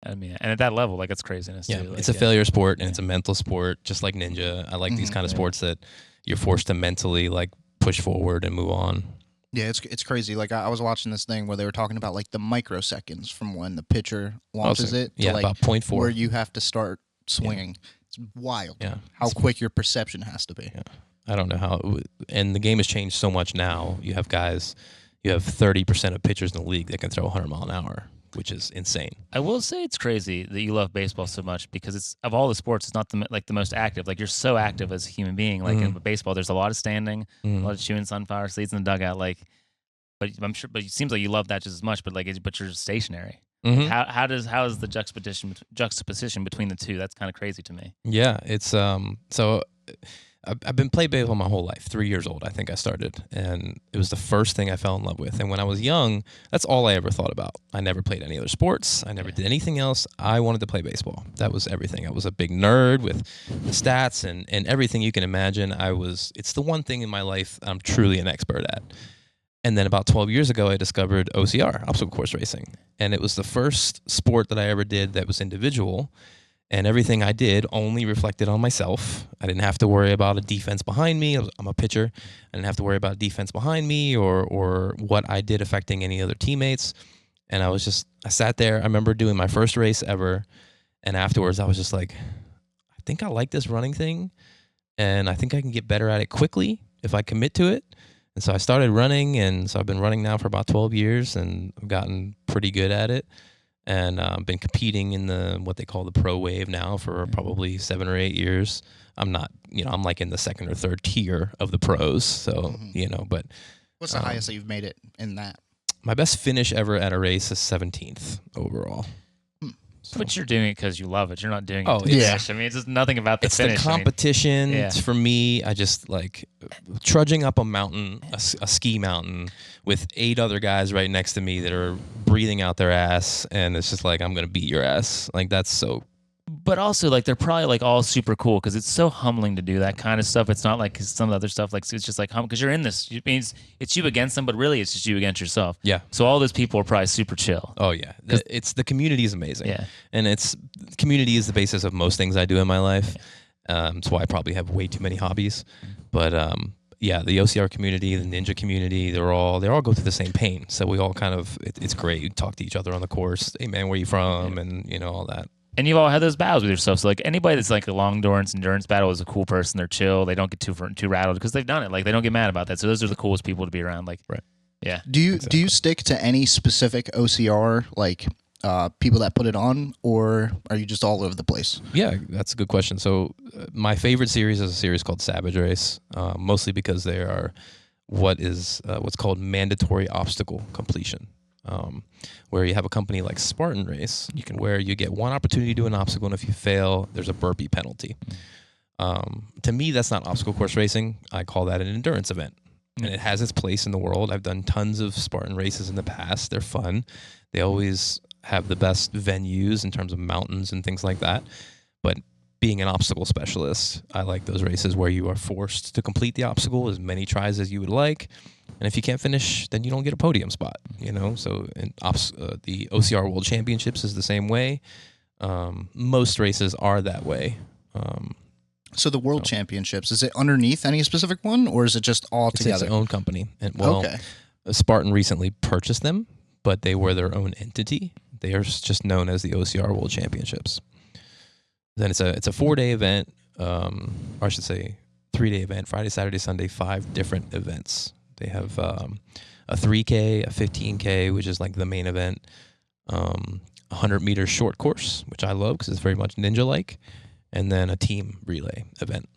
I mean, and at that level, like, it's craziness Yeah. too. Like, It's a failure sport and Yeah. it's a mental sport, just like ninja. I like these kind of Yeah. sports that you're forced to mentally like push forward and move on. Yeah, it's crazy. Like I was watching this thing where they were talking about like the microseconds from when the pitcher launches it to Yeah, like about 0.4. where you have to start swinging. It's wild. Yeah. How quick your perception has to be. Yeah. I don't know how, and the game has changed so much now. You have 30% of pitchers in the league that can throw 100 mile an hour, which is insane. I will say it's crazy that you love baseball so much because it's of all the sports, it's not the most active. Like, you're so active as a human being. Like in baseball, there's a lot of standing, a lot of chewing sunflower seeds in the dugout. Like, but I'm sure, but it seems like you love that just as much. But but you're stationary. Mm-hmm. How is the juxtaposition between the two? That's kind of crazy to me. Yeah, it's so I've been playing baseball my whole life. 3 years old, I think I started, and it was the first thing I fell in love with. And when I was young, that's all I ever thought about. I never played any other sports. I never did anything else. I wanted to play baseball. That was everything. I was a big nerd with the stats and everything you can imagine. It's the one thing in my life I'm truly an expert at. And then about 12 years ago, I discovered OCR, obstacle course racing. And it was the first sport that I ever did that was individual. And everything I did only reflected on myself. I didn't have to worry about a defense behind me. I'm a pitcher. I didn't have to worry about defense behind me or what I did affecting any other teammates. And I sat there. I remember doing my first race ever. And afterwards, I was just like, I think I like this running thing. And I think I can get better at it quickly if I commit to it. And so I started running. And so I've been running now for about 12 years. And I've gotten pretty good at it. And been competing in what they call the pro wave now for probably 7 or 8 years. I'm not, I'm like in the second or third tier of the pros. So, but. What's the highest that you've made it in that? My best finish ever at a race is 17th overall. So. But you're doing it because you love it. You're not doing it to yeah. finish. I mean, it's just nothing about the it's finish. It's the competition. I mean, It's for me. I just like trudging up a mountain, a ski mountain, with 8 other guys right next to me that are breathing out their ass, and it's just like, I'm gonna beat your ass. Like, that's so. But also, like, they're probably like all super cool because it's so humbling to do that kind of stuff. It's not like some of the other stuff, like it's just like because you're in this. It means it's you against them, but really it's just you against yourself. Yeah. So all those people are probably super chill. Oh yeah, the community is amazing. Yeah. And community is the basis of most things I do in my life. That's why I probably have way too many hobbies. But yeah, the OCR community, the ninja community, they all go through the same pain. So we all kind of it's great. We talk to each other on the course. Hey man, where you from? And all that. And you've all had those battles with yourself. So like anybody that's like a long endurance battle is a cool person. They're chill. They don't get too rattled because they've done it. Like they don't get mad about that. So those are the coolest people to be around. Like, right. Yeah. Do you stick to any specific OCR like people that put it on, or are you just all over the place? Yeah, that's a good question. So my favorite series is a series called Savage Race, mostly because they are what's called mandatory obstacle completion. Where you have a company like Spartan Race, where you get one opportunity to do an obstacle, and if you fail, there's a burpee penalty. To me, that's not obstacle course racing. I call that an endurance event, and it has its place in the world. I've done tons of Spartan races in the past. They're fun. They always have the best venues in terms of mountains and things like that. But being an obstacle specialist, I like those races where you are forced to complete the obstacle as many tries as you would like. And if you can't finish, then you don't get a podium spot, So the OCR World Championships is the same way. Most races are that way. So the World Championships, is it underneath any specific one, or is it just all together? It's its own company. And Okay. Spartan recently purchased them, but they were their own entity. They are just known as the OCR World Championships. Then it's a 4-day event, or I should say 3-day event, Friday, Saturday, Sunday, 5 different events. They have a 3K, a 15K, which is like the main event, 100-meter short course, which I love because it's very much ninja-like, and then a team relay event.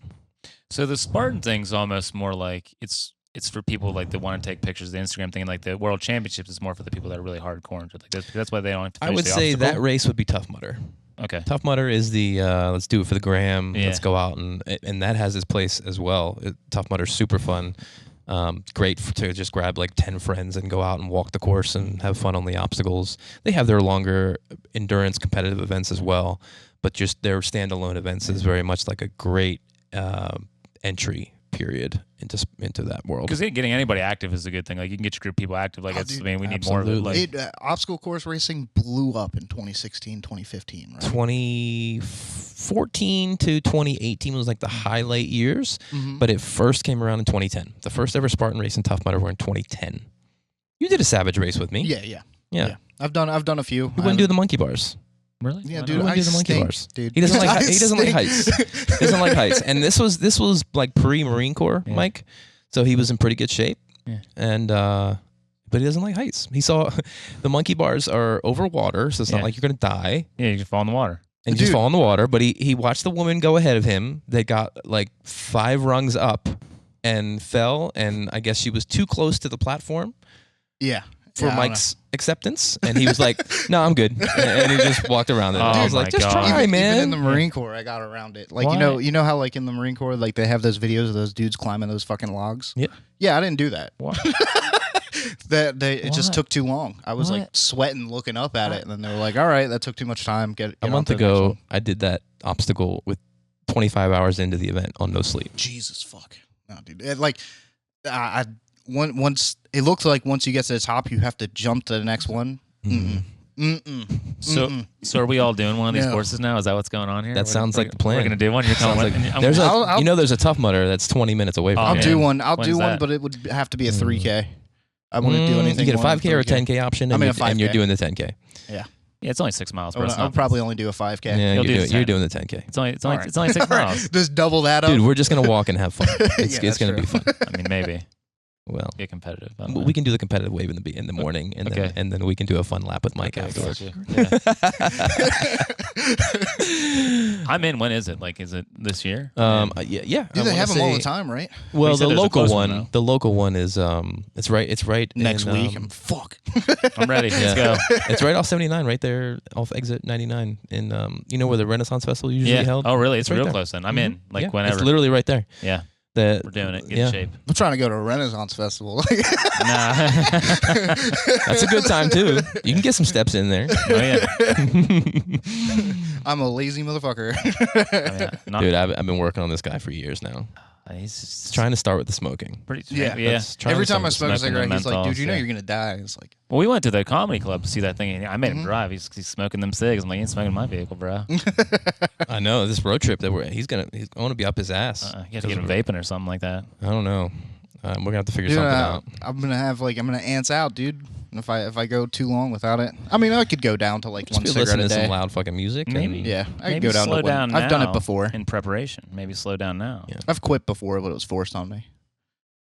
So the Spartan thing's almost more like it's for people like that want to take pictures. The Instagram thing, like the World Championships, is more for the people that are really hardcore into it. Like that's why they don't have to finish I would the say obstacle. that race would be Tough Mudder. Okay. Tough Mudder is the let's do it for the gram. Yeah. Let's go out and that has its place as well. Tough Mudder's super fun. Great to just grab like 10 friends and go out and walk the course and have fun on the obstacles. They have their longer endurance competitive events as well, but just their standalone events is very much like a great entry period into that world. Because getting anybody active is a good thing. Like you can get your group of people active. Like dude, we need more of it. Like, obstacle course racing blew up in 2016, 2015, right? 2014 to 2018 was like the highlight years, but it first came around in 2010. The first ever Spartan race in Tough Mudder were in 2010. You did a Savage race with me. Yeah. I've done a few. We wouldn't do the monkey bars. really? Yeah, Why dude. not? Why I do the monkey stink, bars. dude. He doesn't like I he doesn't like stink. heights. He doesn't like heights. And this was like pre-Marine Corps, Yeah. Mike. So he was in pretty good shape. Yeah. And but he doesn't like heights. He saw the monkey bars are over water, so it's not Yeah. like you're gonna die. Yeah, you just fall in the water. And you just fall in the water. But he watched the woman go ahead of him. They got like 5 rungs up and fell, and I guess she was too close to the platform Yeah. for Yeah, I don't Mike's acceptance, and he was like, "No, I'm good," and he just walked around it. Oh I was my like, "Just God. try, even, man." Even in the Marine Corps, I got around it. Like Why? you know how like in the Marine Corps, like they have those videos of those dudes climbing those fucking logs. Yeah. Yeah, I didn't do that. What? It just What? took too long. I was like What? sweating looking up at it, and then they were like, "All right, that took too much time." Get A on month to the next ago, one." I did that obstacle with 25 hours into the event on no sleep. Jesus fuck, no, dude. Once it looked like once you get to the top, you have to jump to the next one. Mhm. So are we all doing one of these No. courses now? Is that what's going on here? That sounds like the plan. We're gonna do one. You're Sounds telling like me. there's I'll- there's a Tough Mudder that's 20 minutes away from Oh, I'll here. man. do one. I'll When's do one, that? but it would have to be a 3K. I wouldn't do anything. You get a more than 5K or a 3K. 10K option, I and, mean, a and you're 5K. doing the 10K. Yeah, it's only 6 miles. I Bro. would, It's I'll not- probably only do a 5K. Yeah, You'll do the you're 10. doing the 10K. It's only All right. 6 miles. Just double that up. Dude, we're just gonna walk and have fun. It's, Yeah, it's that's gonna true. be fun. I mean, maybe Well, get competitive. I don't but know. we can do the competitive wave in the morning, and Okay. then we can do a fun lap with Mike Okay, afterwards. gotcha. Yeah. I'm in. When is it? Like, is it this year? Yeah. Dude, I they wanna have them all say- the time, right? Well, You said the there's a local close one, one, though. the local one is it's right Next in, week. I'm fuck. I'm ready. Let's go. it's right off 79, right there off exit 99 in you know where the Renaissance Festival usually Yeah. held. Oh, really? It's right real there. close then. I'm in. Like Yeah, whenever. It's literally right there. Yeah. The We're doing it. Get yeah. in shape. I'm trying to go to a Renaissance festival. Nah. That's a good time too. You can get some steps in there. Oh yeah. I'm a lazy motherfucker. Oh, yeah. Not, Dude, I've been working on this guy for years now. he's just Trying to start with the smoking. pretty. Yeah, Yeah. That's trying Every to time I start smoke a with smoking cigarette, he's the like, "Dude, you know menthols, you're gonna die." It's like, Well, we went to the comedy club to see that thing. I made him Mhm. drive. He's smoking them cigs. I'm like, you ain't smoking my vehicle, bro. I know this road trip that he's going to be up his ass. You have to get him vaping or something like that. I don't know. We're gonna have to figure dude, something out. I'm gonna ants out, dude. If I go too long without it, I mean, I could go down to like Just one be cigarette listening a to day. some loud fucking music. Maybe. and- Yeah, I could Maybe go down slow to one. down I've done now it before. in preparation. Maybe slow down now. Yeah. I've quit before, but it was forced on me.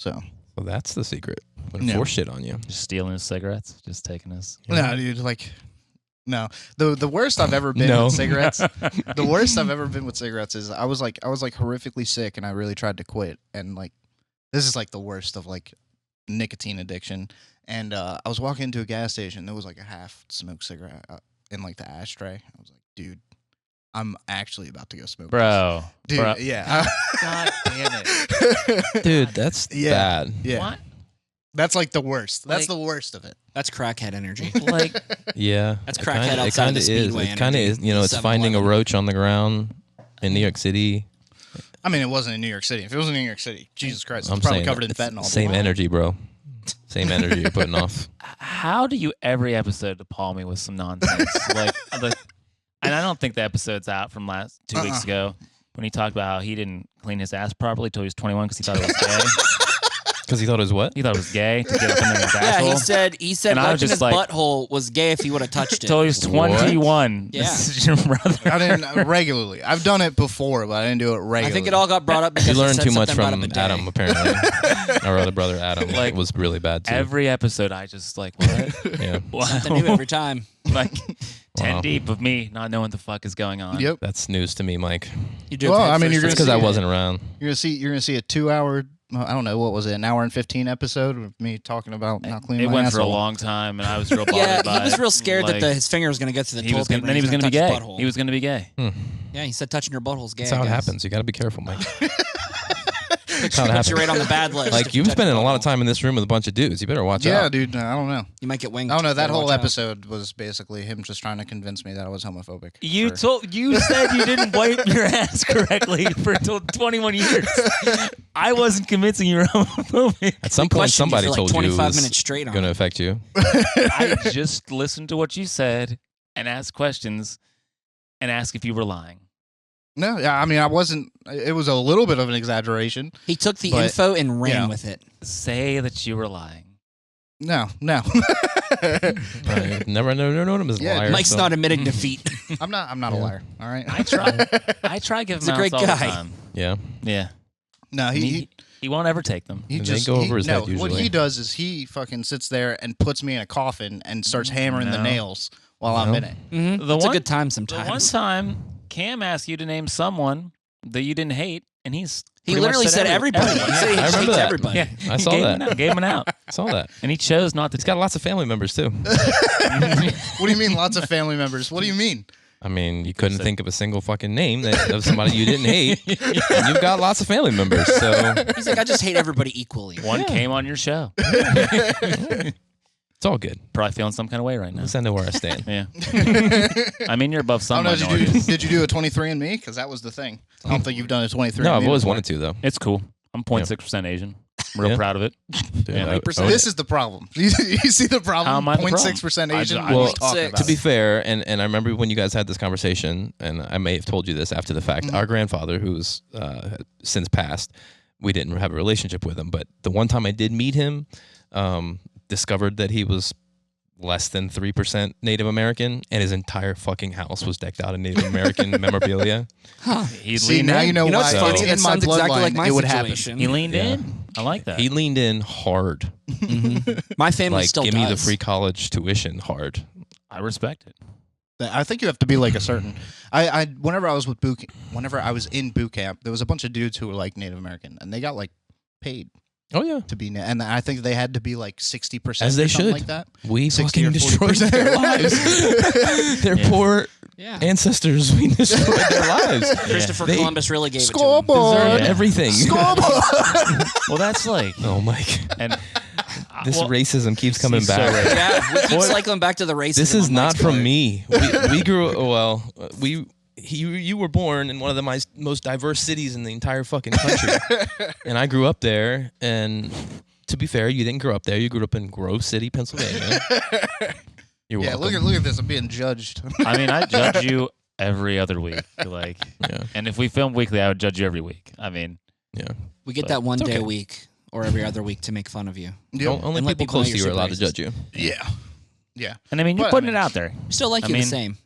So Well, that's the secret. I'm gonna Yeah. force shit on you. Just stealing his cigarettes. Just taking his. no, dude, like no. The worst I've ever been No. with cigarettes. The worst I've ever been with cigarettes is I was like horrifically sick, and I really tried to quit, and like this is like the worst of like nicotine addiction. And I was walking into a gas station. There was like a half smoked cigarette in like the ashtray. I was like, dude, I'm actually about to go smoke. Bro. this. Dude, bro. yeah. God damn it. Dude, that's Yeah. bad. Yeah. What? That's like the worst. That's Like- the worst of it. That's crackhead energy. Like, Yeah. That's It crackhead kinda- outside it the kinda is. Speedway It kind of energy. is. You know, it's finding a 7-Eleven. roach on the ground in New York City. I mean, it wasn't in New York City. If it was in New York City, Jesus Christ, I'm it's probably saying covered in it's fentanyl. Same but- energy, bro. Same energy you're putting off. how do you every episode DePaul me with some nonsense? And I don't think the episode's out from last 2 weeks ago when he talked about how he didn't clean his ass properly till he was 21 because he thought it was gay. Because he thought it was what? He thought it was gay to get up in his Yeah, asshole. he said And I was touching just his like- butthole was gay if he would have touched it. Till he was 21. Yeah. This is your brother. I didn't regularly. I've done it before, but I didn't do it regularly. I think it all got brought up because You he learned said too much something about from a bidet. Adam, apparently. Our other brother, Adam, Like, was really bad, too. Every episode, I just like, what? yeah. Something new every time. Like 10 Wow. deep of me not knowing what the fuck is going on. Yep. That's news to me, Mike. You do. Well, I mean, you're It's gonna because I see it. wasn't around. You're gonna see a 2-hour. I don't know what was it, an hour and 15 episode of me talking about not cleaning It my went asshole. for a long time, and I was real bothered Yeah, by he was it. real scared Like, that his finger was going to get to the he toilet was gonna, paper. then he was going to be touch gay. his butthole. He was going to be gay. Yeah, he said touching your butthole's gay. That's how I it guess. happens. You got to be careful, Mike. Picture That's how it Puts you happens. right on the bad list. Like if you you've touch spending a the lot of bottle. time in this room with a bunch of dudes. You better watch Yeah, out. dude. I don't know. You might get winged. I don't know. That Better whole watch out. episode was basically him just trying to convince me that I was homophobic. You for- you said you didn't wipe your ass correctly for 21 years. I wasn't convincing you were homophobic. At some point, questioned you somebody for like told you it 25 was minutes straight on going to it. affect you. I just listened to what you said and asked questions and asked if you were lying. No, yeah, I mean, I wasn't. It was a little bit of an exaggeration. He took the But, info and ran yeah. with it. Say that you were lying. No. Right. Never known him as a Yeah, liar. Mike's so. not admitting defeat. I'm not a liar. All right. I try. I try giving He's a him great outs all the guy. time. Yeah. Yeah. No, And he won't ever take them. he They just go over his no. head What usually. he does is he fucking sits there and puts me in a coffin and starts hammering the No. nails while I'm No. in it. Mm-hmm. The It's a one- good time The one sometimes. time Cam asked you to name someone that you didn't hate, and He pretty much literally said everybody. He everyone. said he I remember hates that. everybody. Yeah, I he saw gave that. Him an out, gave him an out, I saw that. and he chose not to. He's got lots of family members too. What do you mean, lots of family members? What do you mean? I mean, you couldn't think of a single fucking name of somebody you didn't hate. And you've got lots of family members, so He's like, I just hate everybody equally. One came on your show. it's all good. Probably feeling some kind of way right now. Let's know where I stand. Yeah. I mean, you're above I some don't know. minorities. Did you do a 23andMe? Because that was the thing. I don't think you've done a 23andMe. No, I've always before. wanted to though. It's cool. I'm 0.6% Asian. Real Yeah. proud of it. Dude, Yeah, I- 8%. This is the problem. You see the problem? How am I the problem? 0.6% I Asian. just- We're Well, just talking 0.6. about to be it. fair, and I remember when you guys had this conversation, and I may have told you this after the fact. Our grandfather, who's since passed, we didn't have a relationship with him, but the one time I did meet him, discovered that he was less than 3% Native American, and his entire fucking house was decked out in Native American memorabilia. He See, leaned now in. you know You know why what's So- funny? in That my sounds exactly bloodline like my it would happen. situation. He leaned Yeah. in. I like that. He leaned in hard, My family like still give does. me the free college tuition hard. I respect it. I think you have to be like a certain. Whenever I was in boot camp, there was a bunch of dudes who were like Native American, and they got like paid Oh yeah, to be, and I think they had to be like 60%, As they or something should. like that. we 60 fucking or destroyed 40%. their lives. Their Yeah. poor Yeah. ancestors, we destroyed their lives. Christopher They- Columbus really gave it to him. Scoreboard. Deserved Yeah. everything. Scoreboard. Well, that's like, Oh Mike, and this well, racism keeps coming he's so back. right. Yeah, we keep cycling back to the racism. This is on not Mike's from part. me. We grew well. You were born in one of the most diverse cities in the entire fucking country, and I grew up there. And to be fair, you didn't grow up there. You grew up in Grove City, Pennsylvania. You're Yeah, welcome. look at this. I'm being judged. I mean, I judge you every other week. Like, Yeah, and if we film weekly, I would judge you every week. I mean, yeah. We get But that one it's day okay. a week or every other week to make fun of you. Only And let people people know close to you you're are allowed to super judge you. Yeah. Yeah. and I mean, you're But, I putting mean, it out there. We still like I you mean, the same.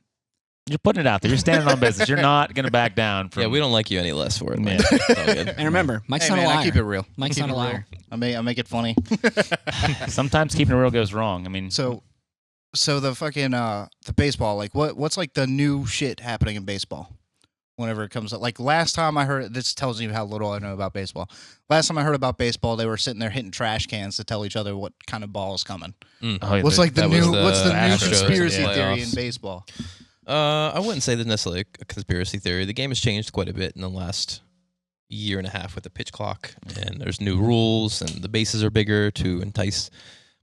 You're putting it out there. You're standing on business. You're not gonna back down from. Yeah, we don't like you any less for it. Yeah. Man. It's all good. And remember, Mike's Hey, not man, a liar. I keep it real. Mike's Keep not a it real. liar. I make it funny. Sometimes keeping it real goes wrong. I mean, So the fucking the baseball, like what's like the new shit happening in baseball? Whenever it comes up, like last time I heard, this tells you how little I know about baseball. Last time I heard about baseball, they were sitting there hitting trash cans to tell each other what kind of ball is coming. oh, What's like the that was new? the What's the new Astros conspiracy playoffs. theory in baseball? I wouldn't say there's necessarily a conspiracy theory. The game has changed quite a bit in the last year and a half with the pitch clock, and there's new rules, and the bases are bigger to entice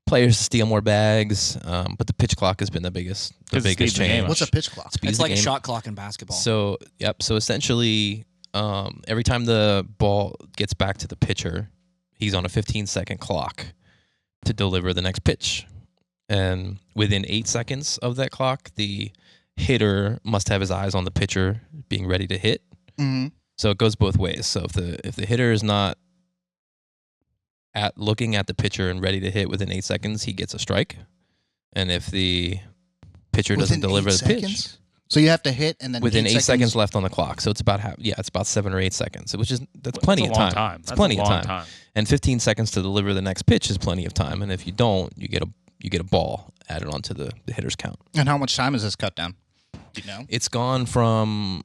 players to steal more bags. But the pitch clock has been the biggest Because it speeds change. the game up. What's a pitch clock? Speeds It's the like a game. shot clock in basketball. So So essentially, every time the ball gets back to the pitcher, he's on a 15-second clock to deliver the next pitch, and within 8 seconds of that clock, the hitter must have his eyes on the pitcher being ready to hit. Mm-hmm. So it goes both ways. So if the hitter is not looking at the pitcher and ready to hit within 8 seconds, he gets a strike. And if the pitcher doesn't deliver the pitch So you have to hit and then within 8 8 seconds left on the clock, so it's about it's about 7 or 8 seconds, which is that's plenty That's of a long time. It's That's plenty a of long time. And 15 seconds to deliver the next pitch is plenty of time. And if you don't, you get a ball added onto the hitter's count. And how much time is this cut down? Do you know? It's gone from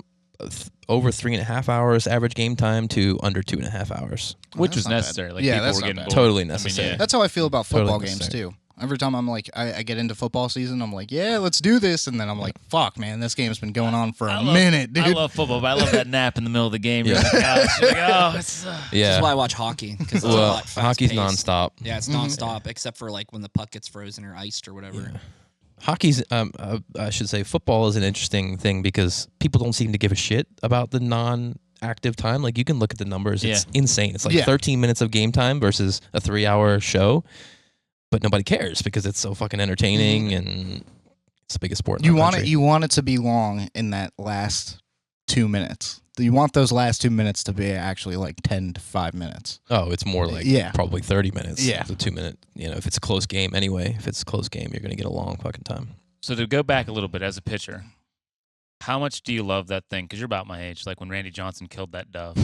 over 3.5 hours average game time to under 2.5 hours. Which that's was not bad. necessary. Like Yeah, people that's were not getting bad. bored. Totally I mean, necessary. yeah. That's how I feel about Totally football games necessary. too. Every time I'm like, I get into football season, I'm like, yeah, let's do this. And then I'm like, fuck, man, this game's been going on for a minute, dude. I love football, but I love that nap in the middle of the game. Yeah. You're on the couch. You're like, oh, it's, This Yeah. is why I watch hockey, because it's a Well, lot fast hockey's paced. nonstop. Yeah, it's nonstop, except for like when the puck gets frozen or iced or whatever. Yeah. Hockey's, I should say, football is an interesting thing because people don't seem to give a shit about the non-active time. Like, you can look at the numbers. It's insane. It's like 13 minutes of game time versus a 3-hour show. But nobody cares because it's so fucking entertaining and it's the biggest sport in the country. You want it to be long in that last 2 minutes. You want those last 2 minutes to be actually like 10 to 5 minutes. Oh, it's more like probably 30 minutes. Yeah. It's a 2 minute, if it's a close game anyway, if it's a close game, you're going to get a long fucking time. So to go back a little bit as a pitcher, how much do you love that thing? Because you're about my age, like when Randy Johnson killed that dove.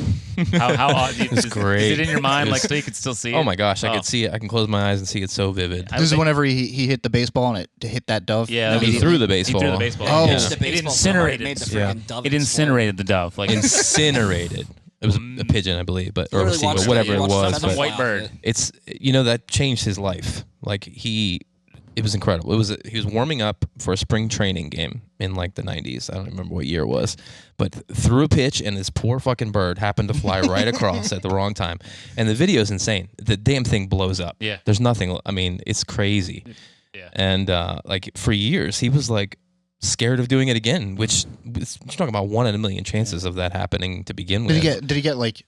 How odd? It's great. Is it in your mind, like so you could still see it? Oh my gosh, I could see it. I can close my eyes and see it so vivid. This is whenever he hit the baseball and it hit that dove. Yeah, He threw the baseball. He threw the baseball. Oh. Yeah. The It baseball so hard, incinerated. it made the freaking dove It explode. incinerated the dove. Like Incinerated. It was a pigeon, I believe, or a Literally seagull, watched whatever it watched was. the Some but white bird. It's that changed his life. Like it was incredible. He was warming up for a spring training game in like the 90s. I don't remember what year it was, but threw a pitch and this poor fucking bird happened to fly right across at the wrong time. And the video is insane. The damn thing blows up. Yeah. There's nothing. I mean, it's crazy. Yeah. And like for years, he was like scared of doing it again, which you're talking about 1 in a million chances of that happening to begin with. Did he get like,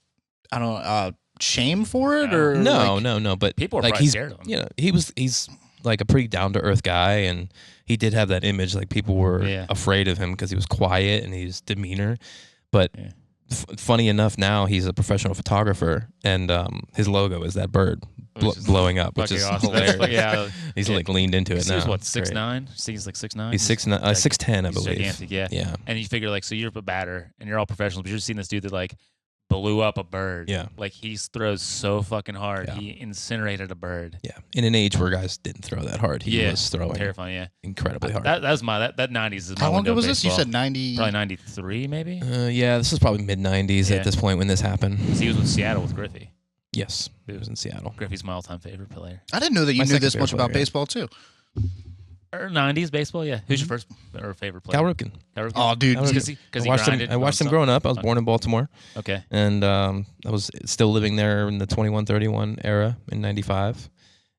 I don't know, shame for it or No, like, no. But People are like probably scared of him. He's like a pretty down to earth guy, and he did have that image. Like people were afraid of him because he was quiet and his demeanor. But funny enough, now he's a professional photographer, and his logo is that bird blowing up, which is awesome. hilarious. He's like leaned into it now. He's what, It's great. 6'9"? He's like 6'9"? He's 6'10", I He's believe. gigantic, yeah. Yeah. And you figure like, so you're a batter and you're all professionals, but you're seeing this dude that like blew up a bird. Yeah. Like he throws so fucking hard. Yeah. He incinerated a bird. Yeah. In an age where guys didn't throw that hard, he was throwing terrifying. Yeah, incredibly hard. That was my that 90s is my How long window ago of was this? You baseball. said 90. Probably 93 maybe. Yeah, this is probably mid 90s Yeah. at this point when this happened. 'Cause he was with Seattle with Griffey. Yes, it was in Seattle. Griffey's my all-time favorite player. I didn't know that you My knew second this much favorite about player, yeah. baseball too. Or 90s baseball, yeah. Who's your first or favorite player? Cal Ripken. Cal Ripken? Oh, dude. Because he I watched him. grinded I watched him nonstop? growing up. I was born in Baltimore, Okay. and I was still living there in the 21-31 era in '95,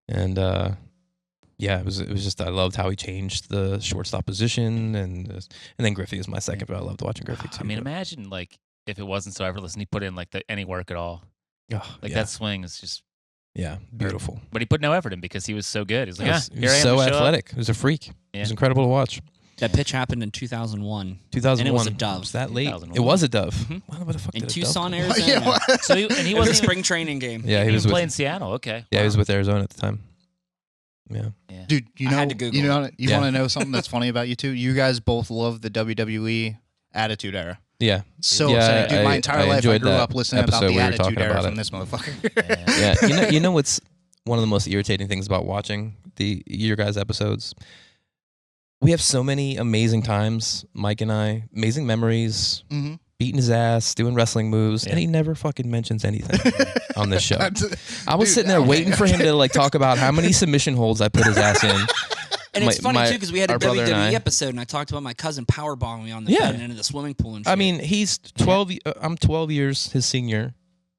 and yeah, it was just I loved how he changed the shortstop position, and then Griffey is my second, but I loved watching Griffey too. I mean, but- imagine like if it wasn't so effortless and he put in like any work at all. oh, Like yeah, that swing is just. yeah, beautiful. But he put no effort in because he was so good. He's like, He here was I am. so to show up." athletic. He was a freak. It Yeah. was incredible to watch. That pitch happened in 2001. 2001. And it was a dove. Was that late? 2001. It was a dove. Mhm. What the fuck In did a Tucson, dove come? Arizona. Yeah, So he, and he It was a wasn't even, spring training game. Yeah, he he was playing with. in Seattle. Okay. Yeah, he was Wow. with Arizona at the time. Yeah. Yeah. Dude, you I know, had to Google you know, you Yeah. want to know something that's funny about you two? You guys both love the WWE Attitude Era. Yeah. So Yeah, upsetting. Dude, my I entire life I enjoyed grew that up listening about episode the we were Attitude talking Era about from it. this motherfucker. Yeah. Yeah, you know what's one of the most irritating things about watching your guys' episodes? We have so many amazing times, Mike and I, amazing memories, hmm beating his ass, doing wrestling moves, Yeah. and he never fucking mentions anything on this show. I was Dude, sitting there okay, waiting for him to like talk about how many submission holds I put his ass in. And it's funny too because we had a our brother and I- WWE episode, and I talked about my cousin powerbombing me on the Yeah. bed and into the swimming pool and shit. I mean, he's 12. I'm 12 years his senior,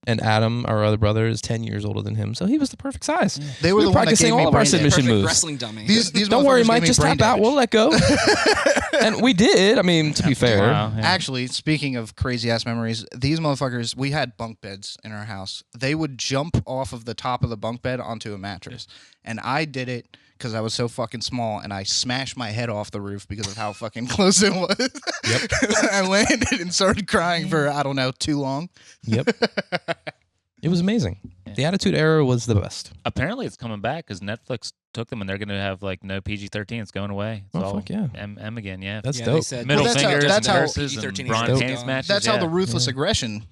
and Adam, our other brother, is 10 years older than him. So he was the perfect size. They were We the were one that practicing gave me all of our brain damage. submission perfect moves. wrestling dummy. These Don't worry, motherfuckers Mike, gave me just brain tap out. damage. We'll let go. And we did. I mean, to be fair. Wow, yeah. Actually, speaking of crazy ass memories, these motherfuckers, we had bunk beds in our house. They would jump off of the top of the bunk bed onto a mattress. And I did it because I was so fucking small and I smashed my head off the roof because of how fucking close it was. Yep. I landed and started crying for, I don't know, too long. Yep. It was amazing. Yeah. The Attitude Era was the best. Apparently, it's coming back because Netflix took them and they're going to have like no PG-13. It's going away. It's Oh, all fuck yeah. M again. Yeah. That's Yeah, dope. they said Middle Well, that's how- fingers that's and how curses and PG-13 bronze is tennis dope. matches. That's how yeah. the ruthless Yeah. aggression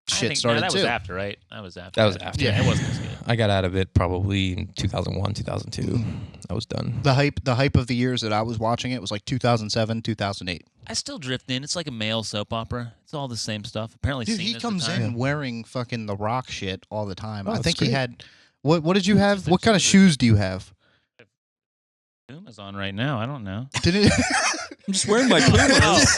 I shit think- started that too. was after, right? That was after. That was after. Yeah, it wasn't as good. I got out of it probably in 2001, 2002. I was done. The hype of the years that I was watching it was like 2007, 2008. I still drift in. It's like a male soap opera. It's all the same stuff. Apparently, Dude, he Cena's comes retired. in wearing fucking the Rock shit all the time. Oh, I that's think he great. had. What did you have? What kind of shoes do you have? Puma's on right now. I don't know. Didn't I'm just wearing my Pumas.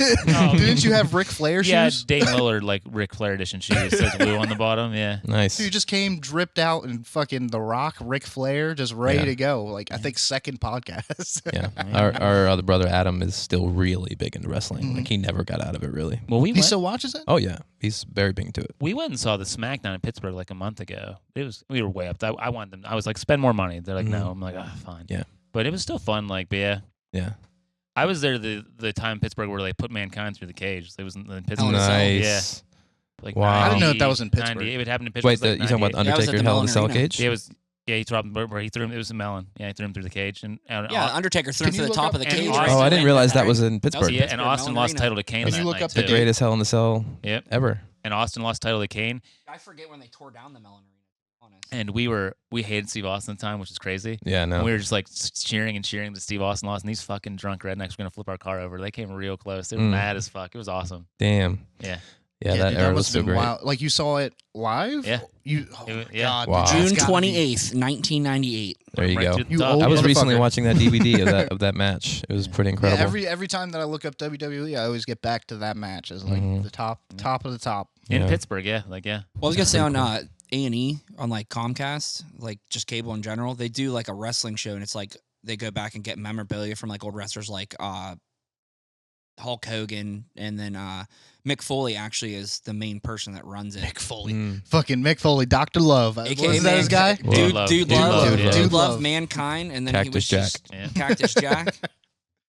Didn't you have Ric Flair shoes? Yeah, Dane Lillard, like Ric Flair edition shoes. It says blue on the bottom. Yeah. Nice. Dude just came dripped out in fucking The Rock, Ric Flair, just ready to go. Like, I think second podcast. Yeah. Our other brother Adam is still really big into wrestling. Like he never got out of it really. Well, He still watches it? Oh yeah, he's very big into it. We went and saw the SmackDown in Pittsburgh like a month ago. We were way up. I wanted them. I was like, spend more money. They're like, no. I'm like, fine. Yeah. But it was still fun. Like, but yeah. Yeah. I was there the time in Pittsburgh where they put Mankind through the cage. It was in Pittsburgh. Nice. Yeah. Like Wow. I didn't know that was in Pittsburgh. 98. It would happen in Pittsburgh. Wait, It was you talking about the 98. Undertaker at the Hell in a Mellon Cell Arena. cage? Yeah, it was. Yeah, he threw him. Where he threw him. It was a melon. Yeah, he threw him through the cage. And Yeah, Undertaker threw him Can to you the look top up- of the and cage. Austin- right Oh, I at the didn't end realize of that night. was in That was Pittsburgh. yeah, and Pittsburgh, Austin Mellon lost Arena. title to Kane. Can you that look night, up the too. The greatest Hell in a Cell Yep. ever. And Austin lost title to Kane. I forget when they tore down the Mellon Arena. Honest. And we hated Steve Austin at the time, which is crazy. Yeah, And no. we were just like cheering and cheering that Steve Austin lost. And these fucking drunk rednecks were gonna flip our car over. They came real close. They were mad as fuck. It was awesome. Damn. Yeah. Yeah, that dude, era was must so have been great. wild. Like, you saw it live? Yeah. Oh, It was- my yeah. God. Wow. dude, June that's gotta 28th, 1998. There you Right go. to the You top. old I was recently motherfucker. watching that DVD of that match. It was pretty Yeah, incredible. every time that I look up WWE, I always get back to that match as like the top of the top. In Yeah. Pittsburgh, yeah. Like, yeah. Well, I was gonna say on A&E on like Comcast, like just cable in general, they do like a wrestling show, and it's like they go back and get memorabilia from like old wrestlers like Hulk Hogan, and then Mick Foley actually is the main person that runs it. Mick Foley. Fucking Mick Foley, Dr. Love. AKA Was that his guy? Dude Dude, Love. dude, Dude love, Love, dude, yeah. Dude love, Love. mankind, and then he Cactus was Jack. just Yeah. Cactus Jack.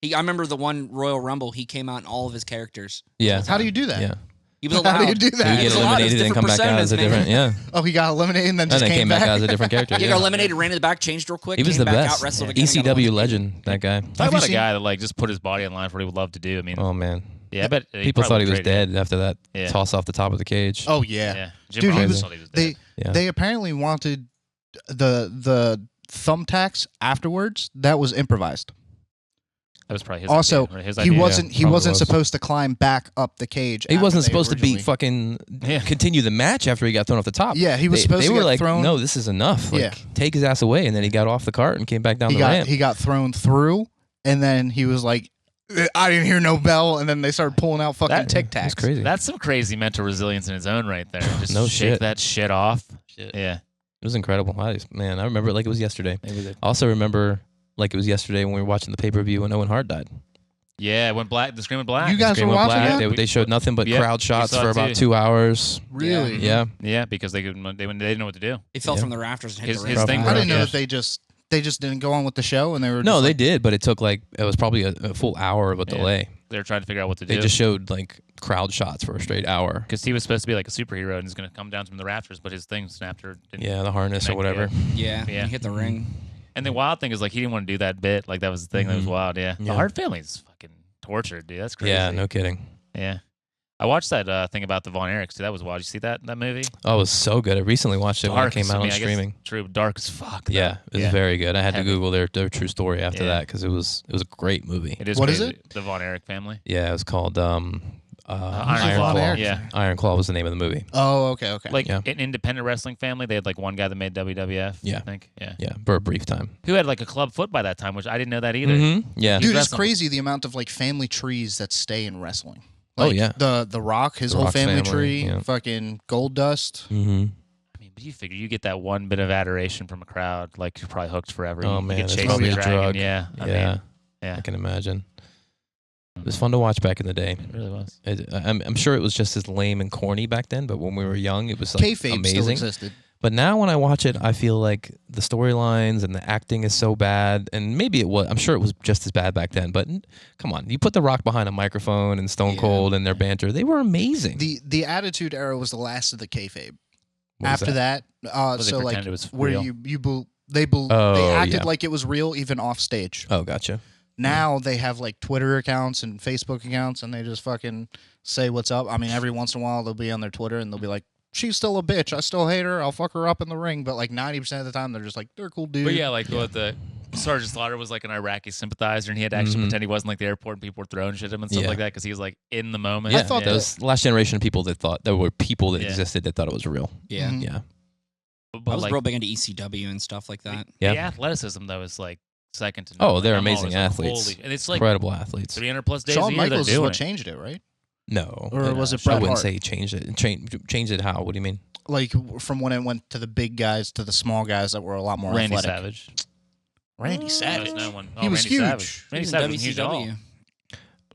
I remember the one Royal Rumble. He came out in all of his characters. Yeah. How do you do that? Yeah. He was allowed. How do you do He that? would He get was allowed. It was eliminated and come back out as a different different. Yeah. Oh, he got eliminated and then And just then came back. out as a different character. He yeah. got eliminated, ran to the back, changed real quick. He was came the back best. Out, wrestled again, got ECW eliminated. legend, that guy. Talk Have you about a seen- guy that like just put his body on line for what he would love to do. I mean, Oh man. yeah, I bet People thought probably he was looked great, dead after that Yeah. toss off the top of the cage. Oh, yeah. Yeah. Jim Dude, he Ross was, thought he was they dead. Yeah. they apparently wanted the thumbtacks afterwards. That was improvised. That was probably his Also, idea, right? His he idea. wasn't probably was. supposed to climb back up the cage. He after wasn't they supposed to be originally- fucking Yeah. continue the match after he got thrown off the top. Yeah, he was supposed they to were get like, thrown. no, this is enough. Like, Yeah. take his ass away, and then he got off the cart and came back down He the got ramp. he got thrown through, and then he was like, I didn't hear no bell, and then they started pulling out fucking Tic That's Tacs. crazy. That's some crazy mental resilience in its own right there. Just No shake shit. that shit off. Shit. Yeah. It was incredible. I remember it like it was yesterday. Maybe they- I also remember like it was yesterday when we were watching the pay-per-view when Owen Hart died. Yeah, when the Scream of Black. You guys Scream were went watching black. that? They showed nothing but Yeah, crowd we shots saw for it about too. 2 hours. Really? Yeah. Yeah, because they didn't know what to do. He fell Yeah. from the rafters and hit His the ring. thing I didn't know Yeah. that they just didn't go on with the show, and they were No, just they like, did, but it took like it was probably a full hour of a Yeah. delay. They were trying to figure out what to They do. just showed like crowd shots for a straight hour. Because he was supposed to be like a superhero and he's going to come down from the rafters, but his thing snapped or didn't. Yeah, the harness or connect, whatever. Yeah, Yeah. he hit the ring. And the wild thing is like he didn't want to do that bit. Like that was the thing that was wild. Yeah. The Yeah. Hart family's fucking tortured, dude. That's crazy. Yeah, no kidding. Yeah. I watched that thing about the Von Erichs too. That was wild. You see that movie? Oh, it was so good. I recently watched it when it came I out mean, on I guess streaming. True, dark as fuck. though. Yeah, it was Yeah. very good. I had to Heavy. Google their true story after Yeah. that because it was a great movie. It is. What is crazy. it? The Von Erich family. Yeah, it was called Iron Claw. Claw. Yeah. Iron Claw was the name of the movie. Oh, okay. Like Yeah. an independent wrestling family. They had like one guy that made WWF. Yeah. I think. Yeah. Yeah, for a brief time. Who had like a club foot by that time, which I didn't know that either. Yeah. Dude, it's wrestling. crazy the amount of like family trees that stay in wrestling. Oh, Like, yeah. the Rock, his The whole Rock's family family, tree, yeah. fucking Gold Dust. Mm-hmm. I mean, but you figure you get that one bit of adoration from a crowd, like you're probably hooked forever. Oh, you man, get it's chased probably the a dragon. drug. Yeah. I Yeah. mean, yeah. I can imagine. It was fun to watch back in the day. It really was. I'm sure it was just as lame and corny back then, but when we were young, it was like Kayfabe still amazing. existed. But now when I watch it, I feel like the storylines and the acting is so bad. And maybe it was, I'm sure it was just as bad back then. But come on, you put The Rock behind a microphone and Stone Yeah. Cold and their banter. They were amazing. The Attitude Era was the last of the kayfabe. What was After that, they so like pretended it was where real. they Oh, acted yeah. like it was real even off stage. Oh, gotcha. Now they have like Twitter accounts and Facebook accounts, and they just fucking say what's up. I mean, every once in a while they'll be on their Twitter and they'll be like, "She's still a bitch. I still hate her. I'll fuck her up in the ring." But like 90% of the time, they're just like, "They're a cool dude." But yeah, like what the Sergeant Slaughter was like an Iraqi sympathizer, and he had to actually pretend he wasn't like the airport, and people were throwing shit at him and stuff Yeah. like that because he was like in the moment. Yeah, I thought there was last generation of people that thought there were people that Yeah. existed that thought it was real. Yeah. Mhm. Yeah. But I was like, real big into ECW and stuff like that. Yeah. the athleticism though is like second to none. Oh, they're I'm amazing always like, athletes. holy, and it's like Incredible athletes. 300 plus days a Shawn year they're Michaels is doing what it. changed it, right? No. Or was it I Bret wouldn't Hart? say he changed it. Changed it how? What do you mean? Like from when it went to the big guys to the small guys that were a lot more Randy athletic. Savage. Randy Savage. No one. He was Randy huge. Savage. Randy He's Savage in was huge at all. WCW.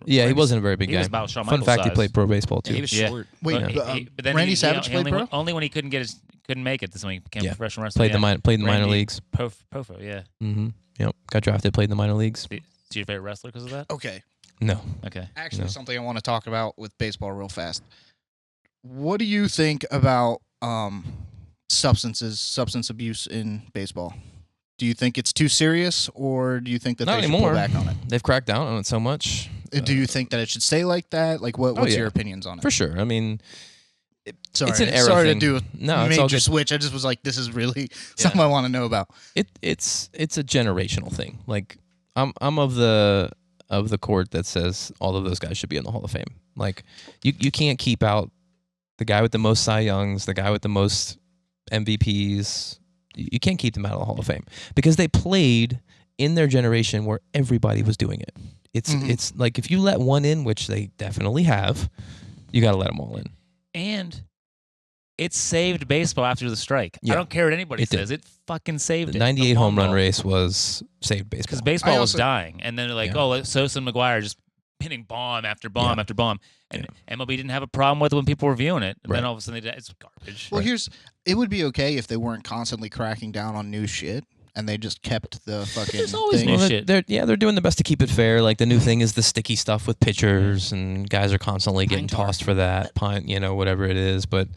Yeah, he Randy- wasn't a very big he guy. was about Shawn Fun Michaels' fact, he size. played pro baseball too. Yeah, he was Yeah. short. Wait, But then Randy he Savage played pro? only when he couldn't make it. This is when he became a Yeah. professional wrestler. Played in the minor Randy leagues. Profo, yeah. Mm-hmm. Yep. Got drafted. Played in the minor leagues. Is he your favorite wrestler because of that? Okay. No. Okay. Actually, No. something I want to talk about with baseball real fast. What do you think about substance abuse in baseball? Do you think it's too serious, or do you think that Not they should anymore. pull back on it? They've cracked down on it so much. Do you think that it should stay like that? Like, what's yeah. your opinions on it? For sure. I mean, Sorry, it's an era sorry thing. to do a No, it's all major good. switch. I just was like, this is really something I want to know about. It's a generational thing. Like I'm of the court that says all of those guys should be in the Hall of Fame. Like you can't keep out the guy with the most Cy Youngs, the guy with the most MVPs. You can't keep them out of the Hall of Fame because they played in their generation where everybody was doing it. It's like if you let one in, which they definitely have, you got to let them all in. And it saved baseball after the strike. Yeah. I don't care what anybody It did. says. It fucking saved The it. 98 home run ball. race was saved baseball. Because baseball I was also- dying, and then they're like, Yeah. oh, Sosa and McGuire just hitting bomb after bomb Yeah. after bomb, and MLB didn't have a problem with it when people were viewing it. And Right. then all of a sudden, it's garbage. Well, it would be okay if they weren't constantly cracking down on new shit and they just kept the fucking There's always thing. new Well, shit. they're doing the best to keep it fair. Like the new thing is the sticky stuff with pitchers, and guys are constantly getting Pine tar. tossed for that pine, whatever it is. But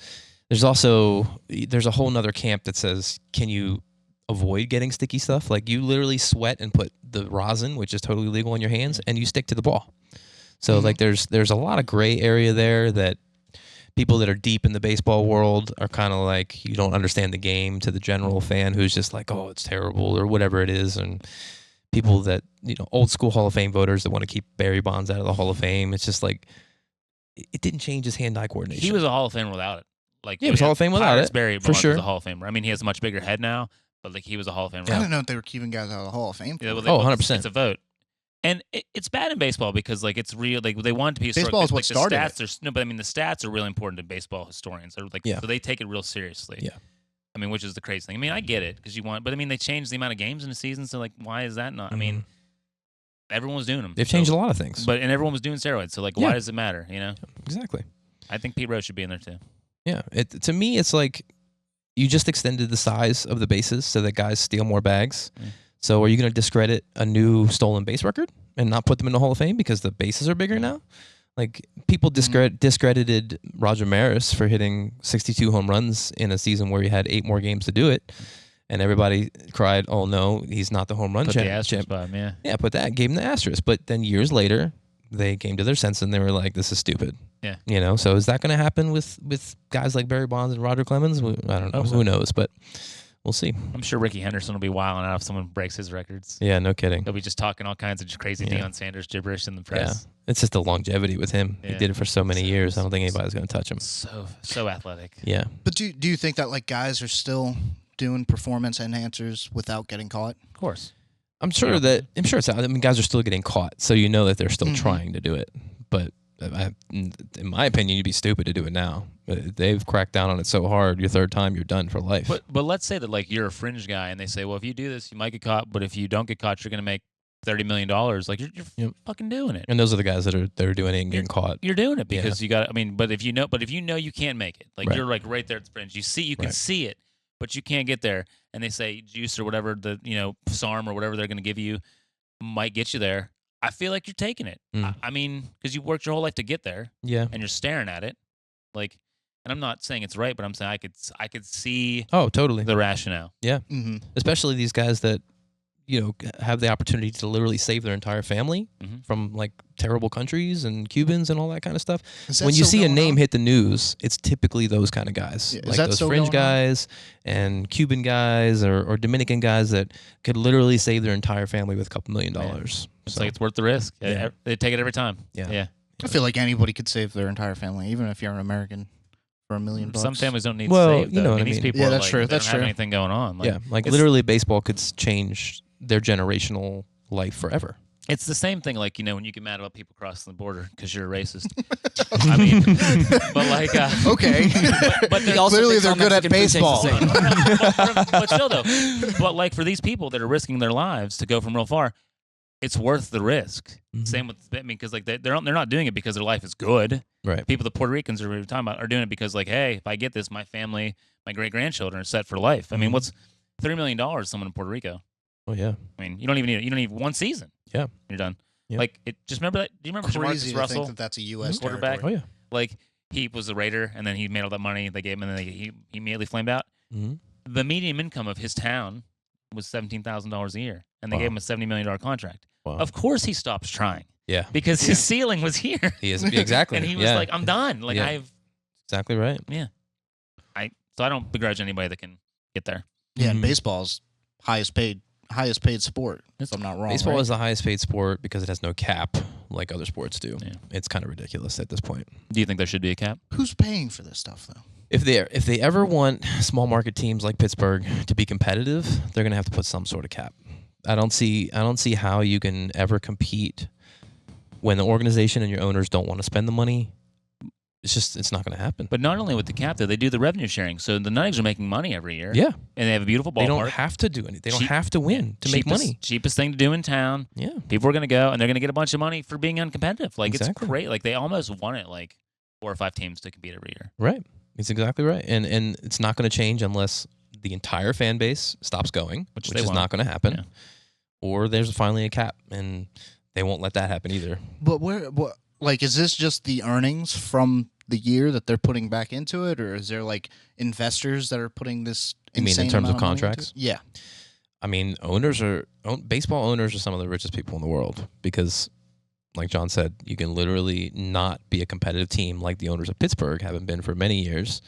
there's a whole nother camp that says, can you avoid getting sticky stuff? Like you literally sweat and put the rosin, which is totally legal, in your hands, and you stick to the ball. So like there's a lot of gray area there that people that are deep in the baseball world are kind of like, you don't understand the game, to the general fan who's just like, oh, it's terrible or whatever it is. And people that, old school Hall of Fame voters that want to keep Barry Bonds out of the Hall of Fame. It's just like, it didn't change his hand-eye coordination. He was a Hall of Famer without it. Like Yeah, he was Hall of Fame without Pirates it, Barry for Bonds sure. was a Hall of Famer. I mean, he has a much bigger head now, but like he was a Hall of Famer. I Yeah. didn't know if they were keeping guys out of the Hall of Fame. Yeah, well, Oh, well, 100%. It's a vote. And it's bad in baseball because like it's real. Like they want it to be historic. Baseball is like, what the started stats are no, but I mean the stats are really important to baseball historians. They're like, Yeah. so they take it real seriously. Yeah. I mean, which is the crazy thing. I mean, I get it because you want, but I mean, they changed the amount of games in the season. So like, why is that not? I mean, everyone was doing them. They've changed a lot of things. and everyone was doing steroids. So like, Yeah. why does it matter? Exactly. I think Pete Rose should be in there too. Yeah. To me, it's like you just extended the size of the bases so that guys steal more bags. Mm. So are you going to discredit a new stolen base record and not put them in the Hall of Fame because the bases are bigger now? Like people discredited Roger Maris for hitting 62 home runs in a season where he had 8 more games to do it. And everybody cried, oh no, he's not the home run Put the champ. asterisk by him, yeah. Yeah, put that, gave him the asterisk. But then years later, they came to their sense and they were like, this is stupid. Yeah. So is that going to happen with guys like Barry Bonds and Roger Clemens? I don't know. Hope so. Who knows? But we'll see. I'm sure Ricky Henderson will be wilding out if someone breaks his records. Yeah, no kidding. He'll be just talking all kinds of crazy Yeah. Deion Sanders gibberish in the Yeah, press. it's just the longevity with him. He Yeah. did it for so many years. I don't think anybody's going to touch him. So athletic. Yeah. But do you think that like guys are still doing performance enhancers without getting caught? Of course. I'm sure it's out. I mean, guys are still getting caught, so you know that they're still Mhm. trying to do it. But in my opinion, you'd be stupid to do it now. They've cracked down on it so hard. Your third time, you're done for life. But let's say that like you're a fringe guy and they say, well, if you do this, you might get caught, but if you don't get caught, you're going to make $30 million. Like you're Yep. fucking doing it. And those are the guys that are doing it and getting caught. You're doing it because you got. I mean, but if you know you can't make it, like Right. you're like right there at the fringe. You can Right. see it, but you can't get there. And they say juice or whatever the SARM or whatever they're going to give you might get you there. I feel like you're taking it. Mm. I mean, because you worked your whole life to get there, Yeah. and you're staring at it, like. And I'm not saying it's right, but I'm saying I could see Oh, totally. the rationale. Mm-hmm. Especially these guys that have the opportunity to literally save their entire family Mhm. from like terrible countries and Cubans and all that kind of stuff. Is that When you still see a going name on? hit the news, it's typically those kind of guys, Yeah, is like that those still fringe going on? guys and Cuban guys or Dominican guys that could literally save their entire family with a couple $1 million. It's So, like it's worth the risk. Yeah. They take it every time. Yeah. Yeah. I feel like anybody could save their entire family, even if you're an American, for $1 million. Some families don't need Well, to save. you know Though. what I These mean. people Yeah, are that's like, true, they that's don't have true. anything going on. Like, yeah, like it's- literally baseball could change their generational life forever. It's the same thing, like, when you get mad about people crossing the border because you're a racist. I mean, but like, okay, But he also clearly thinks they're all good at Mexican food tastes the baseball. same. but still though, but like for these people that are risking their lives to go from real far, it's worth the risk. Same with, because like they're not doing it because their life is good. Right. People, the Puerto Ricans we were talking about, are doing it because like, hey, if I get this, my family, my great grandchildren are set for life. I mean, what's $3 million to someone in Puerto Rico? Oh yeah. I mean, you don't need one season. Yeah. You're done. Yep. Like, just remember that. Do you remember Crazy Jamarcus to Russell, think that that's a U.S. quarterback? territory. Oh yeah. Like, he was a Raider, and then he made all that money they gave him, and then he immediately flamed out. Mm-hmm. The median income of his town was $17,000 a year, and they Wow. gave him a $70 million contract. Wow. Of course, he stops trying Yeah. because his ceiling was here, He is exactly. and he was yeah. like, "I'm done." Like, Yeah. Exactly right. So I don't begrudge anybody that can get there. Yeah, and Mhm. baseball's highest paid sport. If I'm not wrong. Baseball right? is the highest paid sport because it has no cap like other sports do. Yeah. It's kind of ridiculous at this point. Do you think there should be a cap? Who's paying for this stuff though? If they ever want small market teams like Pittsburgh to be competitive, they're going to have to put some sort of cap. I don't see how you can ever compete when the organization and your owners don't want to spend the money. It's not going to happen. But not only with the cap, though, they do the revenue sharing. So the Nuggets are making money every year. Yeah, And they have a beautiful ballpark. they don't have to do anything. They don't have to win to make money. Cheapest thing to do in town. Yeah, People are going to go, and they're going to get a bunch of money for being uncompetitive. Like, Exactly. it's great. Like, they almost want it, like, 4 or 5 teams to compete every year. right. It's exactly right. And it's not going to change unless the entire fan base stops going, which they is won't. not going to happen. Yeah. Or there's finally a cap, and they won't let that happen either. But like, is this just the earnings from the year that they're putting back into it, or is there like investors that are putting this? You mean in insane terms of amount money into contracts? it? Yeah. I mean, baseball owners are some of the richest people in the world because, like John said, you can literally not be a competitive team like the owners of Pittsburgh haven't been for many years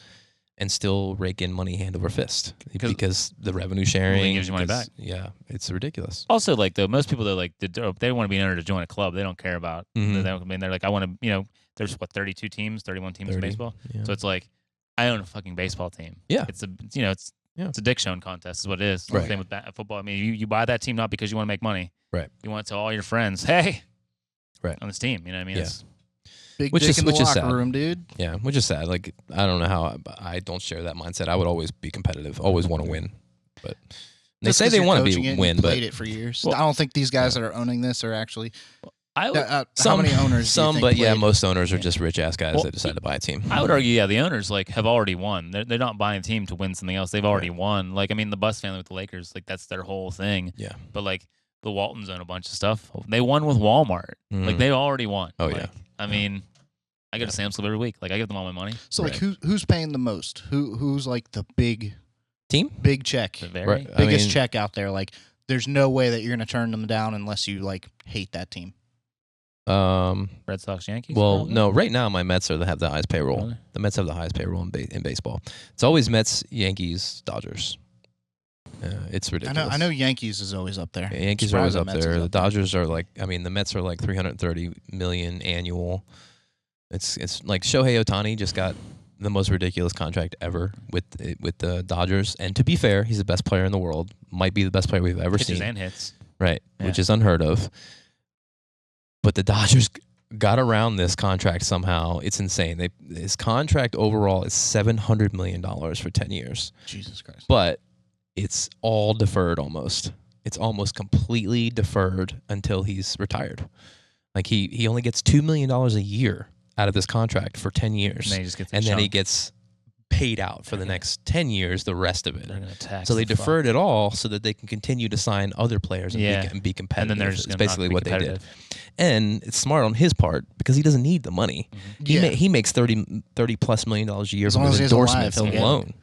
and still rake in money hand over fist because the revenue sharing gives you money back. Yeah, it's ridiculous. Also, like, though, most people, though, like, they want to be an owner to join a club. They don't care about Mhm. I mean, they're like, I want to, there's, 32 teams, 31 teams in 30, baseball. yeah. So it's like, I own a fucking baseball team. Yeah. It's Yeah. it's a dick showing contest is what it is. Right. Same with football. I mean, you buy that team not because you want to make money. Right. You want to tell all your friends, hey, Right. on this team. You know what I mean? Yeah. It's, Big Which dick is- in the which is locker sad. room, dude. Yeah, which is sad. Like, I don't know how I don't share that mindset. I would always be competitive, always want to win. But they Just say 'cause they you're want to coaching it and win, you but played it for years. Well- I don't think these guys that are owning this are actually. I would, How many owners? do you think but yeah, played? most owners are just rich ass guys Well, that decide to buy a team. I would argue, yeah, the owners like have already won. They're not buying a team to win something else. They've already won. Like, I mean, the Buss family with the Lakers, like, that's their whole thing. Yeah. But like the Waltons own a bunch of stuff. They won with Walmart. Mhm. Like, they already won. Oh, Like, yeah. I mean, I go to Sam's Club every week. Like, I give them all my money. So like, Right. who's paying the most? Who's like the big Team? check, The very Right. I biggest mean- check out there? Like, there's no way that you're gonna turn them down unless you like hate that team. Red Sox, Yankees. Well, probably? no. Right now, my Mets have the highest payroll. Really? The Mets have the highest payroll in baseball. It's always Mets, Yankees, Dodgers. It's ridiculous. I know Yankees is always up there. Yeah, Yankees are always Surprised up the Mets there. is The up there. Dodgers are like, I mean, the Mets are like 330 million annual. It's like Shohei Ohtani just got the most ridiculous contract ever with the Dodgers. And to be fair, he's the best player in the world. Might be the best player we've ever Pitches seen. and hits. Right, Yeah. which is unheard of. But the Dodgers got around this contract somehow. It's insane. His contract overall is $700 million for 10 years. Jesus Christ. But it's all deferred almost. It's almost completely deferred until he's retired. Like he only gets $2 million a year out of this contract for 10 years. And then he just gets and then he gets paid out for the next 10 years, the rest of it. They're gonna tax. So they the fuck. deferred it all so that they can continue to sign other players and, Yeah. be competitive. And then they're just It's gonna basically not be what they did. competitive. And it's smart on his part because he doesn't need the money. Yeah. He makes $30 plus million a year As from long his as he's alive, endorsements he'll get it. alone.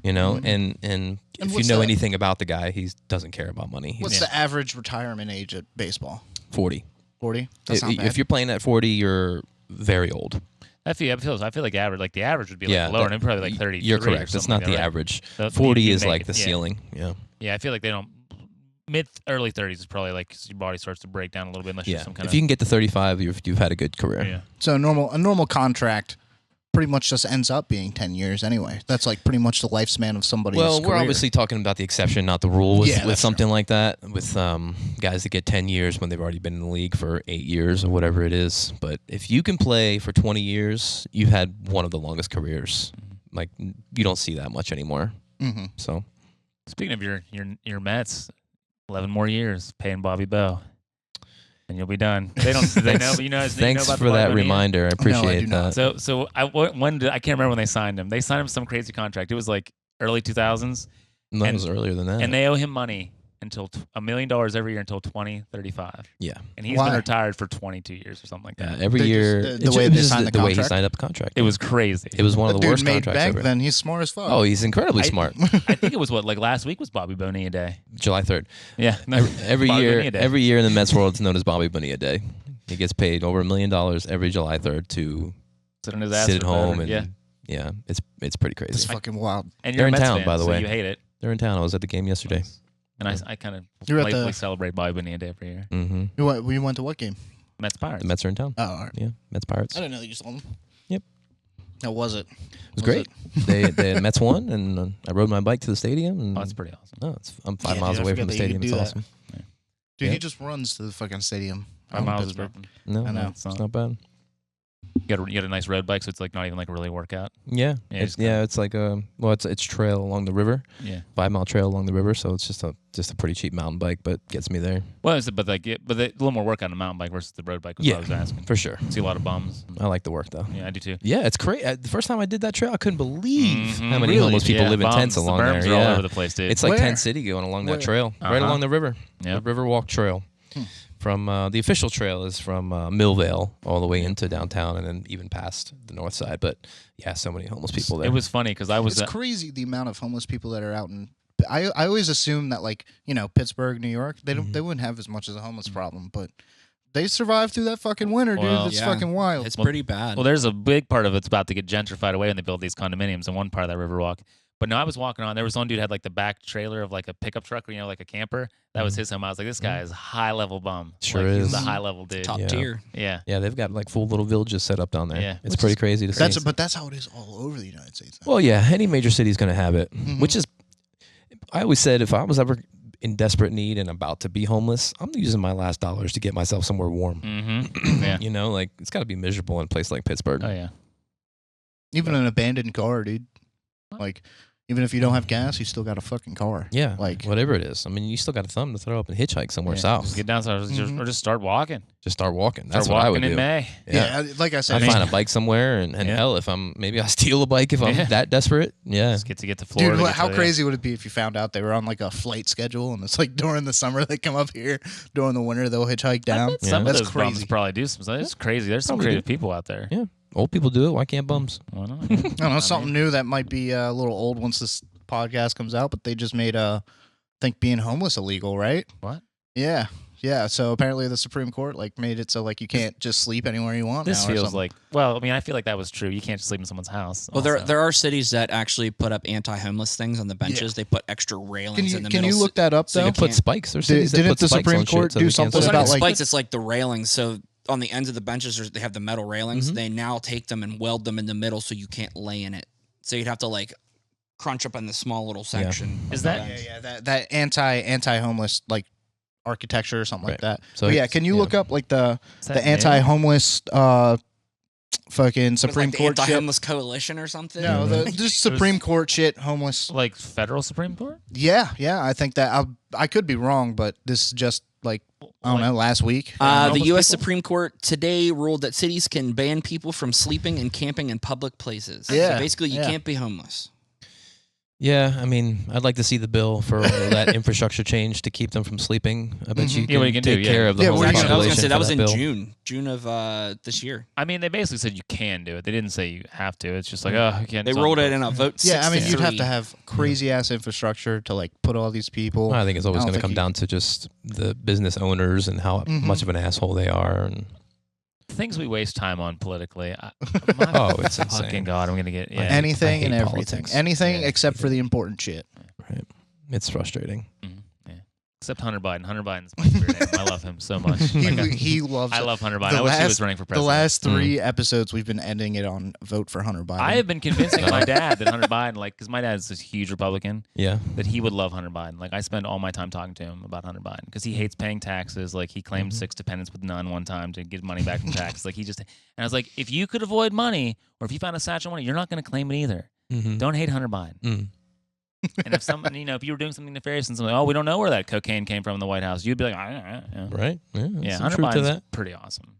You know, Mhm. and And if you what's know the- anything about the guy, he doesn't care about money. He's What's the average retirement age at baseball? 40. 40. That's not bad. If you're playing at 40, you're very old. I feel like the average would be Yeah, like lower, that- and probably like 30. You're correct. That's not the average. 40 is like the ceiling. Yeah. Yeah, I feel like they don't. Early 30s is probably like 'cause your body starts to break down a little bit unless you're Yeah. some kind If you can get to 35, you've had a good career. yeah. So a normal contract pretty much just ends up being 10 years anyway. That's like pretty much the lifespan of somebody's Well, we're career. obviously talking about the exception, not the rule with, Yeah, with that's something like that, with guys that get 10 years when they've already been in the league for 8 years or whatever it is. But if you can play for 20 years, you've had one of the longest careers. Like, you don't see that much anymore. Mm-hmm. So, Speaking of your Mets, 11 more years paying Bobby Bow, and you'll be done. They don't. They know, but you know. thanks you know about for the Bobby that Bonilla? reminder. I appreciate do that. not. So I can't remember when they signed him. They signed him some crazy contract. It was like early 2000s, No, it was earlier than that. and they owe him money until $1 million every year until 2035. yeah. And he's Why? been retired for 22 years or something like Yeah, that. every They year. just- the it's way just they signed the way he contract? signed up the contract. It was crazy. It was one of That the dude worst made contracts bank ever. then. He's smart as fuck. Oh, he's incredibly I- smart. I think it was like last week was Bobby Bonilla Day. July 3rd. Yeah. Every Bobby year, Bonilla Day. every year in the Mets world, it's known as Bobby Bonilla Day. He gets paid over $1 million every July 3rd to Sit on his ass sit at for home better. and yeah. it's pretty crazy. It's fucking wild. And They're you're a in Mets town, fan, by the so way. you hate it. They're in town. I was at the game yesterday. And I kind of You're at playfully the- celebrate Bobby Bonilla Day every year. Mm-hmm. You went to what game? Mets Pirates. The Mets are in town. Oh, all right. Yeah, Mets Pirates. I It didn't know you saw them. Yep. How was it? was great. The Mets won, and I rode my bike to the stadium. And Oh, that's pretty awesome. no, I'm 5 Yeah, miles dude, I away forgot from the that you stadium. could It's do that. awesome. Dude, Yeah. he just runs to the fucking stadium. 5 in miles is Pittsburgh. nothing. No, I know. It's it's not. not bad. You got a nice road bike, so it's like not even like a really workout. Yeah, Yeah, it's, just it's like it's trail along the river, Yeah. 5 mile trail along the river. So it's just a pretty cheap mountain bike, but gets me there Well, but a little more work on a mountain bike versus the road bike was what I was asking. for sure. See a lot of bums. I like the work though. Yeah, I do too. Yeah, it's great. The first time I did that trail, I couldn't believe Mhm. how many Really? homeless people Yeah, live in bums. tents The along berms there. are all Yeah, over the place, dude. it's like Where? Tent City going along Where? that trail, right Uh-huh. along the river. Yep. The Riverwalk Trail. From the official trail is from Millvale all the way into downtown and then even past the north side. But yeah, so many homeless people there. It was funny because I was It's crazy the amount of homeless people that are out in. I always assume that like Pittsburgh, New York, they don't they wouldn't have as much as a homeless problem, but they survived through that fucking winter, dude. Well, It's yeah. fucking wild. It's pretty bad. Well, there's a big part of it's about to get gentrified away when they build these condominiums in one part of that Riverwalk. But no, I was walking on. There was one dude had like the back trailer of like a pickup truck, like a camper. That was his home. I was like, this guy is high level bum. Sure like, is. He's a high level dude. Top Yeah. tier. Yeah. Yeah, they've got like full little villages set up down there. Yeah. It's Which pretty is- crazy to see. But that's how it is all over the United States. Well, yeah, any major city is going to have it, Mhm. which is, I always said if I was ever in desperate need and about to be homeless, I'm using my last dollars to get myself somewhere warm. Mm-hmm. Yeah. You know, like it's got to be miserable in a place like Pittsburgh. Oh yeah. Even an abandoned car, dude. Like, even if you don't have gas, you still got a fucking car. Yeah, Like- whatever it is. I mean, you still got a thumb to throw up and hitchhike somewhere Yeah. south. Just get down south Mhm. or just start walking. Just start walking. That's Start what I walking would in do. May. Yeah, like I said, I'd find a bike somewhere, and Yeah. hell, if maybe I steal a bike if I'm Yeah. that desperate. Yeah, Just get to Florida. dude, get how to- crazy would it be if you found out they were on like a flight schedule and it's like during the summer they come up here, during the winter they'll hitchhike I down? bet Yeah. some of That's those bums crazy. probably do some. It's crazy. There's some Probably creative do. people out there. Yeah. Old people do it. Why can't bums? Why not? I don't know, something new that might be a little old once this podcast comes out, but they just made I think being homeless illegal, right? What? Yeah. Yeah. So apparently the Supreme Court like made it so like you can't just sleep anywhere you want. This now or feels something. like. Well, I mean, I feel like that was true. You can't just sleep in someone's house. Well, also. there are cities that actually put up anti-homeless things on the benches. They put extra railings in the Can middle. you look that up So though? you can put can't- spikes. There's cities that didn't put the spikes Supreme on shit Court so do they can't something Well, it's sleep. not about, like- spikes. It's like the railings. So on the ends of the benches, they have the metal railings. Mhm. They now take them and weld them in the middle so you can't lay in it. So you'd have to like crunch up in the small little section. Is of that- the Yeah, bench. that anti-homeless like architecture or something like Right. that. So But yeah, can you yeah. look up like the Is that the new? anti-homeless fucking What is, Supreme like, the Court shit? anti-homeless coalition or something? No, the just Supreme Court shit. Homeless. like federal Supreme Court? Yeah, I think that I could be wrong, but this is just like I don't know, last week. The Homeless U.S. people? Supreme Court today ruled that cities can ban people from sleeping and camping in public places. Yeah, So basically, you yeah. can't be homeless. Yeah, I mean, I'd like to see the bill for that infrastructure change to keep them from sleeping. I bet you Mhm. can, Yeah, what you can do, take yeah. care of the Yeah, homeless well, Actually, I was population gonna say for that was in bill. June of this year. I mean, they basically said you can do it. They didn't say you have to. It's just like, oh, you can't. They it's rolled on it in a vote. Yeah, I mean, 6 you'd have 3. to have crazy ass infrastructure to like put all these people. I think it's always I don't going to think come you- down to just the business owners and how Mhm. much of an asshole they are. And things we waste time on politically. Oh, it's fucking insane. god! I'm gonna get I yeah. Anything hate and everything, politics. anything Yeah. except for the important shit. right, it's frustrating. Yeah. Except Hunter Biden. Hunter Biden's my spirit animal. I love him so much. He loves I it. love Hunter Biden. The I wish he last- was running for The president. last 3 episodes, we've been ending it on vote for Hunter Biden. I have been convincing my dad that Hunter Biden, like, because my dad's this huge Republican, Yeah. that he would love Hunter Biden. Like, I spend all my time talking to him about Hunter Biden because he hates paying taxes. Like, he claimed 6 dependents with none one time to get money back from taxes. Like, and I was like, if you could avoid money, or if you found a satchel of money, you're not going to claim it either. Mm-hmm. Don't hate Hunter Biden. Mm. And if someone, if you were doing something nefarious and something, we don't know where that cocaine came from in the White House, you'd be like, yeah. Right? Yeah. Yeah, Some Hunter truth to Biden's that. pretty awesome.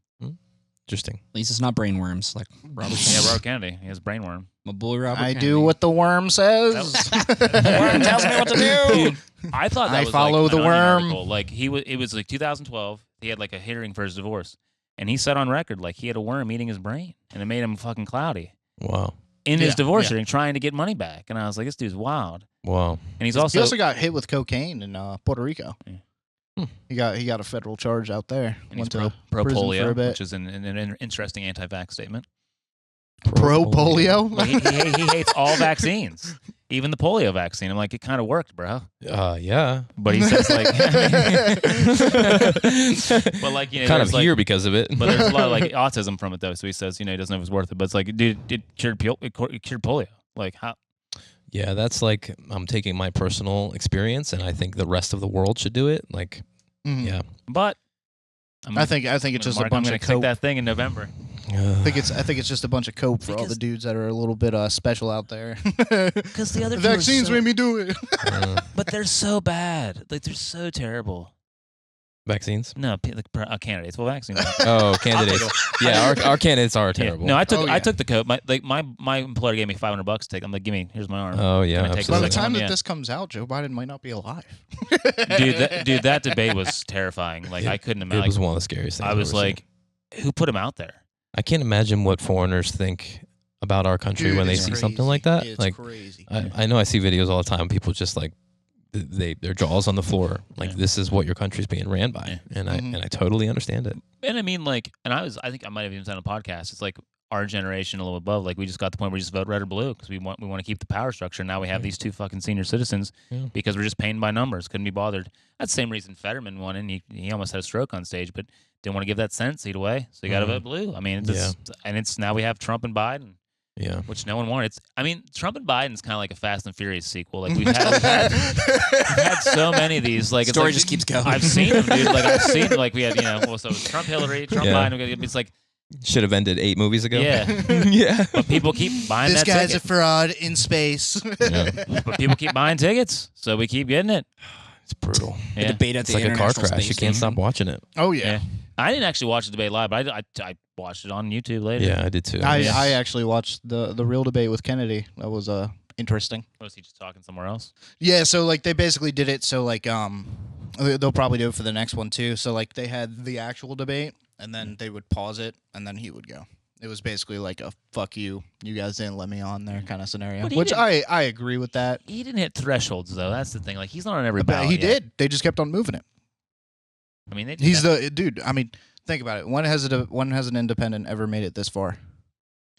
Interesting. At least it's not brainworms like Robert. Yeah, Robert Kennedy. He has brainworm. My boy Robert. I Kennedy. do what the worm says. The worm tells me what to do. Dude, I thought that I was follow like the an Onion worm. article. Like it was like 2012. He had like a hearing for his divorce, and he said on record like he had a worm eating his brain, and it made him fucking cloudy Wow. in his Yeah, divorce yeah. hearing, trying to get money back. And I was like, this dude's wild. Wow. And he's He also, also got hit with cocaine in Puerto Rico. Yeah. He got a federal charge out there. and he's Went to pro prison for polio, a bit. which is an interesting anti-vax statement. Pro polio. Like, he hates all vaccines, even the polio vaccine. I'm like, it kind of worked, bro. Yeah. But he says like, but like kind there's, of like, here because of it. But there's a lot of like autism from it though. So he says, he doesn't know if it's worth it. But it's like, dude, it cured polio. Like how? Yeah, that's like I'm taking my personal experience, and I think the rest of the world should do it. Like, Mhm. yeah. But I think it's just a bunch I'm of take cope. that thing in November. I think it's just a bunch of cope for all the Because- dudes that are a little bit special out there. Because the other two are vaccines so- made me do it. But they're so bad. Like they're so terrible. Vaccines? No, candidates. Well, vaccines. Oh, candidates. Yeah, our candidates are Yeah. terrible. No, I Oh, yeah. took the coat. My employer gave me $500 to take. I'm like, here's my arm. Oh, yeah, Can I take By the this absolutely. time home? that this comes out, Joe Biden might not be alive. dude, that debate was terrifying. Like I couldn't It imagine. was one of the scariest things I I've was ever seen. like, who put him out there? I can't imagine what foreigners think about our country Dude, when they it's see crazy. something like that. It's Like, crazy. I know I see videos all the time. People just like their jaws on the floor. Like Yeah. this is what your country's being ran by, and Mhm. I totally understand it. And I mean, like, I think I might have even said on a podcast. It's like our generation, a little above. Like, we just got to the point where we just vote red or blue because we want to keep the power structure. Now we have these two fucking senior citizens Yeah. because we're just paying by numbers. Couldn't be bothered. That's the same reason Fetterman won, and he almost had a stroke on stage, but didn't want to give that Senate seat away, so you got to Mhm. vote blue. I mean, it's just, and it's now we have Trump and Biden, Yeah. which no one wanted. I mean, Trump and Biden's kind of like a Fast and Furious sequel. Like we've had so many of these. Like it's Story like, just keeps going. I've seen them, dude. Like I've seen like we had well, so it was Trump, Hillary, Trump, Yeah. Biden. It's like Should have ended 8 movies ago. yeah, Yeah. but people keep buying This that guy's ticket. a fraud in space. Yeah. But people keep buying tickets, so we keep getting it. It's brutal. The Yeah. debate at It's the like a car International crash. Space You can't Station. stop watching it. Oh Yeah. yeah. I didn't actually watch the debate live, but I watched it on YouTube later. Yeah, I did too. I Yeah. actually watched the real debate with Kennedy. That was interesting. Was he just talking somewhere else? Yeah, so like they basically did it so like they'll probably do it for the next one too. So like they had the actual debate and then they would pause it and then he would go. It was basically like a fuck you, you guys didn't let me on there kind of scenario. But he Which didn't- I agree with that. He didn't hit thresholds though. That's the thing. Like he's not on every But ballot. he yet. did. They just kept on moving it. I mean, they He's the dude. I mean, think about it. When has an independent ever made it this far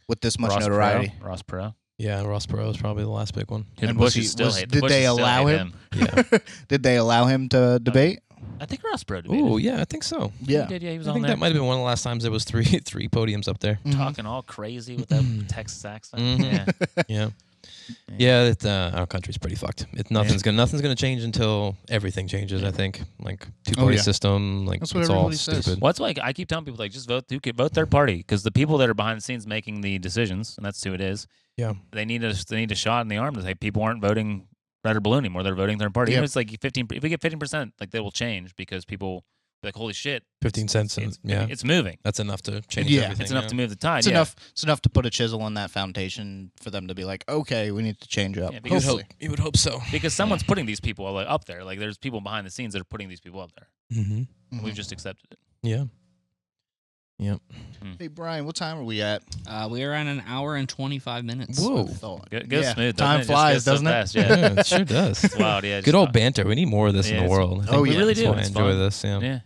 with this much Ross notoriety? Perot. Ross Perot. Yeah, Ross Perot was probably the last big one. The And was Bushes he- still was- hate. did the they Bushes still allow hate him? Yeah. Did they allow him to debate? I think Ross Perot debated. Oh, yeah, I think so. Yeah. He did. Yeah, he was I on think there. that might have been one of the last times there was three podiums up there. Mhm. talking all crazy with that Texas accent. Mhm. Yeah. Yeah, our country's pretty fucked. Nothing's gonna change until everything changes. I think like two-party yeah. system, like That's what it's all everybody says. stupid. Well, that's why I keep telling people like just vote third party because the people that are behind the scenes making the decisions, and that's who it is. Yeah. They need a shot in the arm to say people aren't voting red or blue anymore. They're voting third party. Yep. Even if it's like 15. If we get 15%, like they will change because people be like holy shit, 15 cents. And, it's moving. that's enough to change Yeah. everything. It's enough to move the tide. It's yeah. enough. It's enough to put a chisel in that foundation for them to be like, okay, we need to change up. Yeah, You would because- hope. Hopefully. You would hope so. Because someone's putting these people like, up there. Like there's people behind the scenes that are putting these people up there. Mm-hmm. Mhm. We've just accepted it. Yeah. Yep. Hey Brian, what time are we at? We are at an hour and 25 minutes. Whoa. I thought. Goes Yeah, smooth. time doesn't it? Just flies, goes so doesn't it? fast, Yeah. Yeah, it sure does. It's wild. Yeah. Good old banter. We need more of this Yeah, in the it's- world. I Oh, think yeah. We really that's do. why I It's enjoy fun. this. Yeah. Yeah.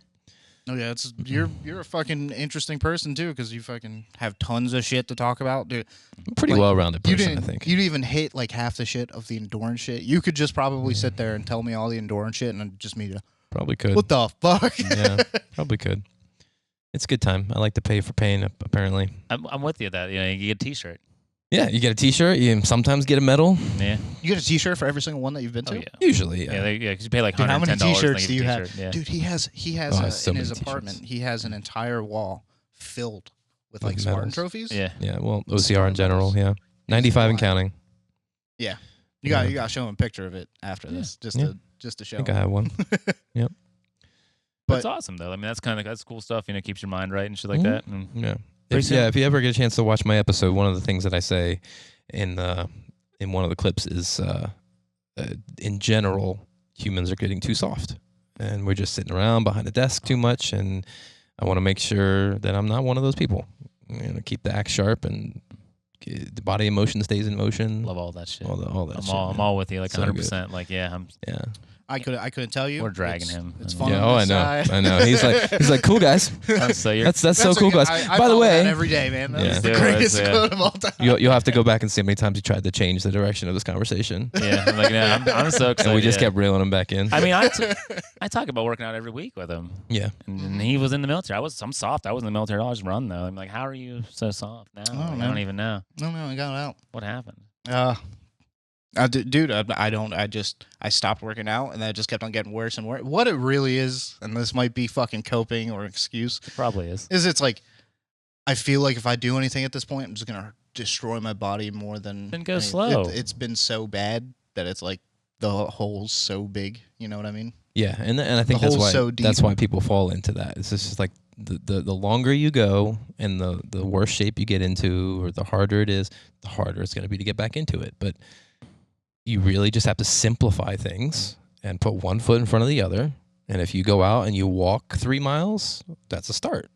Oh yeah, you're a fucking interesting person too because you fucking have tons of shit to talk about, dude. I'm a pretty Like, well-rounded You person, I didn't. think. You didn't even hit like half the shit of the endurance shit. You could just probably sit there and tell me all the endurance shit and just me to Probably could. What the fuck? Yeah, probably could. It's a good time. I like to pay for pain, apparently. I'm with you. That you get a T-shirt. Yeah, you get a T-shirt. You sometimes get a medal. Yeah. You get a T-shirt for every single one that you've been to. Oh yeah. Usually, yeah. Yeah, because you pay like Dude, how many $110. T-shirts do you have? Yeah. Dude, he has Oh, so in many his T-shirts. apartment. He has an entire wall filled with like With Spartan medals. trophies. Yeah. Yeah, well, OCR in general, yeah. 95 and counting. You got to show him a picture of it after this, just to I show. think him. I have one. But But- it's awesome though. I mean, that's cool stuff. Keeps your mind right and shit like Mhm. that. And Yeah. Pretty soon. If you ever get a chance to watch my episode, one of the things that I say in one of the clips is, in general, humans are getting too soft, and we're just sitting around behind a desk too much. And I want to make sure that I'm not one of those people. Keep the axe sharp and the body in motion stays in motion. love all that shit. All that shit. I'm man. all with you, like So 100%. Like, yeah, Yeah. I couldn't tell you. We're dragging It's- him. It's Yeah. fun. Yeah. on Oh, I this know. side. I know. He's like, cool guys. so you're, That's so cool, okay. guys. I By the follow way, that every day, man. That's Yeah. the Yeah, greatest yeah. quote of all time. you'll have to go back and see how many times he tried to change the direction of this conversation. yeah, I'm like, yeah, I'm so excited. And we just yeah. kept reeling him back in. I mean, I talk about working out every week with him, Yeah. and he was in the military. I'm soft. I was in the military. I just run though. I'm like, how are you so soft now? Like, I man. don't even know No, I got out. what happened. Dude, I don't. I stopped working out, and that just kept on getting worse and worse. What it really is, and this might be fucking coping or excuse, It probably is. is it's like I feel like if I do anything at this point, I'm just gonna destroy my body more than. Then go slow. It's been so bad that it's like the hole's so big. You know what I mean? Yeah, and I think The that's hole's why so deep. that's why people fall into that. It's just like the longer you go and the worse shape you get into, or the harder it is, the harder it's going to be to get back into it. But you really just have to simplify things and put one foot in front of the other. And if you go out and you walk 3 miles, that's a start.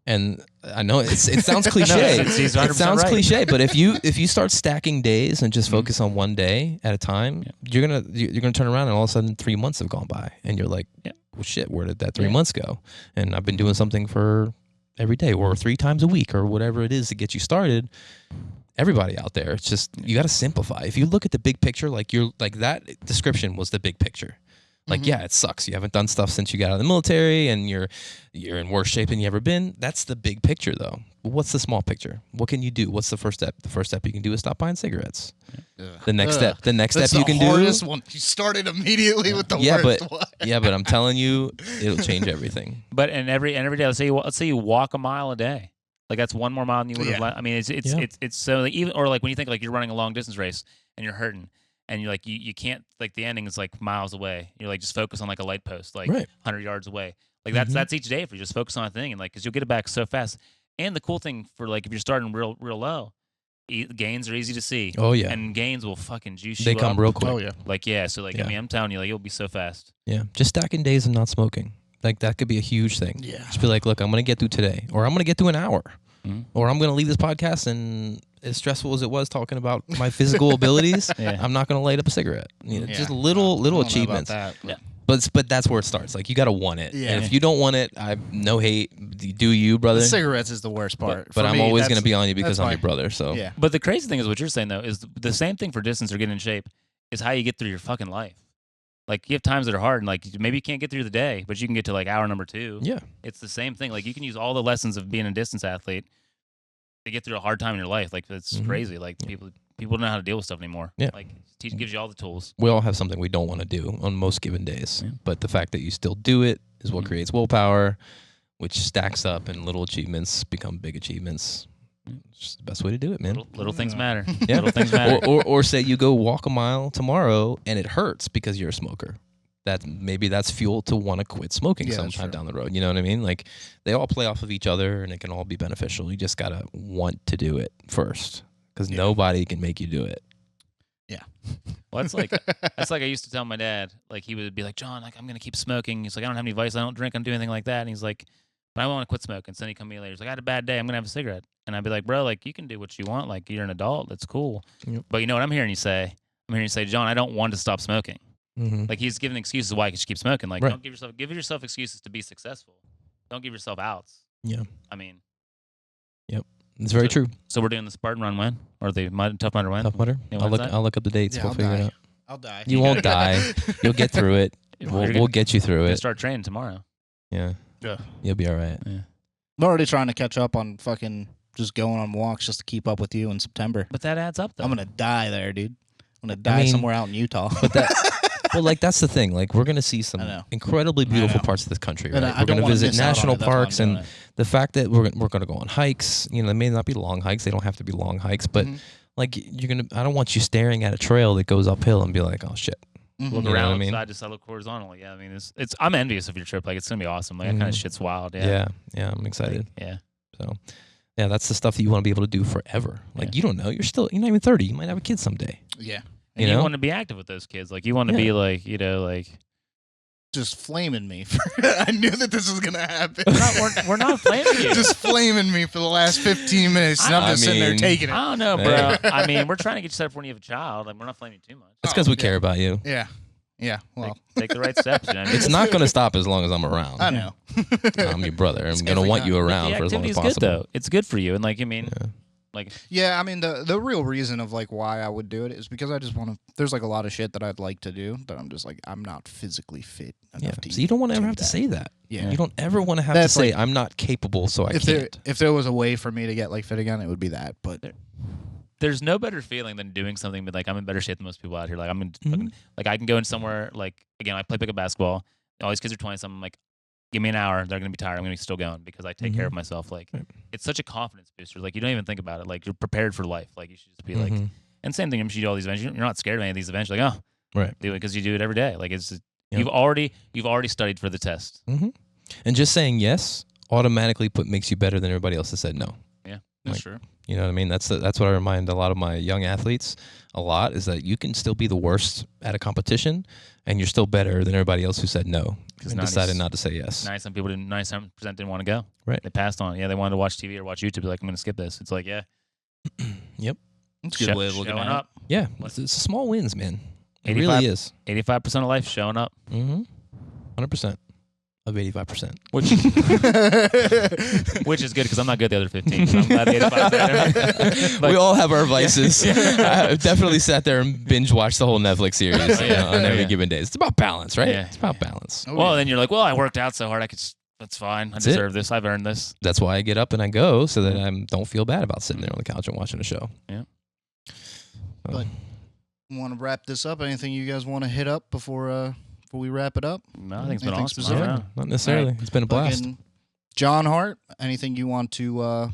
And I know it sounds cliche. he's It 100% sounds right. cliche, but if you start stacking days and just focus on one day at a time, you're gonna turn around and all of a sudden 3 months have gone by, and you're like, well, shit, where did that 3 months go? And I've been doing something for every day or 3 times a week or whatever it is to get you started. Everybody out there, it's just you got to simplify. If you look at the big picture, like that description was the big picture. Like, yeah, it sucks. You haven't done stuff since you got out of the military, and you're in worse shape than you ever been. That's the big picture, though. But what's the small picture? What can you do? What's the first step? The first step you can do is stop buying cigarettes. The next step That's you can the do. hardest one. You started immediately with the worst one. but I'm telling you, it'll change everything. But and every day, let's say you walk a mile a day. Like that's one more mile than you would have. Yeah. I mean, it's so like, even or like when you think like you're running a long distance race and you're hurting and you're like you can't, like the ending is like miles away. You're like just focus on like a light post like Right. 100 yards away. Like Mhm. that's each day if you just focus on a thing, and like because you'll get it back so fast. And the cool thing for like if you're starting real low, gains are easy to see. Oh yeah, And gains will fucking juice they you come up. real quick. Oh yeah. Like yeah, so like Yeah. I mean I'm telling you, like you'll be so fast. Yeah, just stacking days of not smoking. Like that could be a huge thing. Yeah. Just be like, look, I'm gonna get through today, or I'm gonna get through an hour, Mhm. or I'm gonna leave this podcast, and as stressful as it was talking about my physical abilities, Yeah. I'm not gonna light up a cigarette. You know, Yeah. just I little don't know about achievements. that, Yeah. But that's where it starts. Like you gotta want it. Yeah. And if you don't want it, I no hate. Do you, brother? The cigarettes is the worst part. But For I'm me, always that's- gonna be on you because that's I'm my- your brother. So Yeah. But the crazy thing is what you're saying though is the same thing for distance or getting in shape is how you get through your fucking life. Like you have times that are hard and like maybe you can't get through the day, but you can get to like hour number 2. yeah, It's the same thing. Like you can use all the lessons of being a distance athlete to get through a hard time in your life. Like it's Mhm. crazy. Like people don't know how to deal with stuff anymore. Yeah. Like gives you all the tools. we all have something we don't want to do on most given days. Yeah. But the fact that you still do it is what Mhm. creates willpower, which stacks up, and little achievements become big achievements. It's just the best way to do it, man. Little things matter. Yeah. Little things matter. Or say you go walk a mile tomorrow and it hurts because you're a smoker. Maybe that's fuel to want to quit smoking Yeah, that's sometime true. down the road. You know what I mean? Like they all play off of each other and it can all be beneficial. You just gotta want to do it first, because nobody can make you do it. Well, that's like I used to tell my dad. Like he would be like, John, like I'm gonna keep smoking. He's like, I don't have any vice. I don't drink. I don't do anything like that. And he's like, but I want to quit smoking. So then he'd come to me later. He's like, I had a bad day. I'm gonna have a cigarette. And I'd be like, bro, like you can do what you want. Like you're an adult. That's cool. Yep. But you know what I'm hearing you say? I'm hearing you say, John, I don't want to stop smoking. Mm-hmm. Like he's giving excuses why you should keep smoking. Like Right. don't give yourself excuses to be successful. Don't give yourself outs. Yeah. I mean, It's very So- true. so we're doing the Spartan run when? Or the Tough Mudder when? Tough Mudder. Yeah, I'll when's look. that? I'll look up the dates. Yeah, we'll I'll figure it die. out. I'll die. You won't die. You'll get through it. We'll get you through We'll it. start training tomorrow. Yeah. Yeah. You'll be all right. Yeah. I'm already trying to catch up on fucking just going on walks just to keep up with you in September. But that adds up, though. I'm gonna die there, dude. I'm gonna die mean, somewhere out in Utah. But that, well, like that's the thing. Like we're gonna see I some know. incredibly beautiful know. parts of this country. And Right? I We're don't gonna wanna visit miss out on national it. That's why I'm parks, doing and it. the fact that we're gonna go on hikes. You know, they may not be long hikes. They don't have to be long hikes, but Mhm. like you're gonna. I don't want you staring at a trail that goes uphill and be like, oh shit. Mhm. Look You know around, what I look mean? side to side, look horizontally. Yeah, I mean, it's. I'm envious of your trip. Like, it's gonna be awesome. Like, that kind of Mhm. shit's wild. Yeah, Yeah. I'm excited. Yeah. So, yeah, that's the stuff that you want to be able to do forever. Like Yeah. you don't know. You're not even 30. You might have a kid someday. Yeah, And You you know? want to be active with those kids. Like, you want to Yeah. be like, you know, like. just flaming me. I knew that this was gonna happen. We're not flaming you. just flaming me for the last 15 minutes, and I'm I just sitting there mean- taking it. I don't know, bro. Yeah. I mean, we're trying to get you set up when you have a child. Like, we're not flaming you too much. It's because we yeah. care about you. Yeah, yeah. Well, Take the right steps. You know what I mean? It's not going to stop as long as I'm around. I know. I'm your brother. I'm It's going to every want you time. around the for as long activity as is good, possible. though. It's good for you. And, like, I mean, Yeah. like, Yeah, I mean the real reason of like why I would do it is because I just want to. There's like a lot of shit that I'd like to do, but I'm just like I'm not physically fit enough Yeah. to. So you don't want to ever do have to that. say that. Yeah. You don't ever want to have That's to say like- I'm not capable, so I can't. If there was a way for me to get like fit again, it would be that. But there's no better feeling than doing something, but, like, I'm in better shape than most people out here. Like, I'm in, Mhm. fucking, like, I can go in somewhere, like, again, I play pickup basketball. All these kids are 20 something. I'm like, give me an hour. They're going to be tired. I'm going to be still going because I take care of myself. Like, Right. it's such a confidence booster. Like, you don't even think about it. Like, you're prepared for life. Like, you should just be like, Mhm. and same thing. I'm sure you do all these events. You're not scared of any of these events. You're like, oh, Right. do it because you do it every day. Like, it's Yep. you've already studied for the test. And just saying yes automatically makes you better than everybody else that said no. that's Like- true. You know what I mean? That's what I remind a lot of my young athletes a lot is that you can still be the worst at a competition and you're still better than everybody else who said no and 90s decided not to say yes. 97% didn't want to go. Right. They passed on. Yeah, they wanted to watch TV or watch YouTube. Be like, I'm going to skip this. It's like, yeah, It's a good way of looking showing at up. Yeah. It's small wins, man. It 85 really is. 85% of life showing up. 100% of 85%. Which which is good because I'm not good at the other 15. So I'm glad 85 there. We all have our vices. I've definitely sat there and binge watched the whole Netflix series on every given day. It's about balance, right? Yeah. It's about balance. Oh, Well, yeah. then you're like, well, I worked out so hard. That's fine. I That's it. deserve this. I've earned this. That's why I get up and I go so that I don't feel bad about sitting there on the couch and watching a show. Yeah. So, But- want to wrap this up? Anything you guys want to hit up before we wrap it up? No, I think it's been Anything awesome. specific? I don't yeah, know. not necessarily. It's been a blast. Fucking Jon Hart. Anything you want to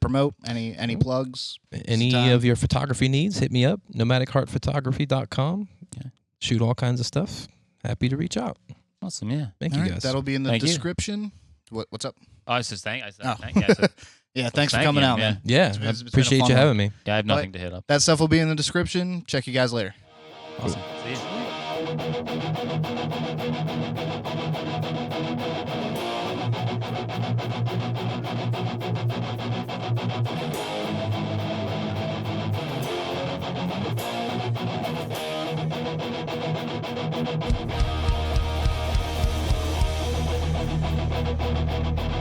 promote? Any plugs? Any time. of your photography needs, hit me up. NomadicHeartPhotography.com. Yeah. Shoot all kinds of stuff. Happy to reach out. Awesome, yeah. Thank All you right, guys. that'll be in the Thank you. description. What's up? Oh, I said thank. I said Oh. thank. Yeah, I said, Yeah, thanks for Thank coming you, out, yeah. man. Yeah, It's been I a appreciate fun you one. having me. yeah, I have nothing to hit up. That stuff will be in the description. Check you guys later. Awesome. See you. Thank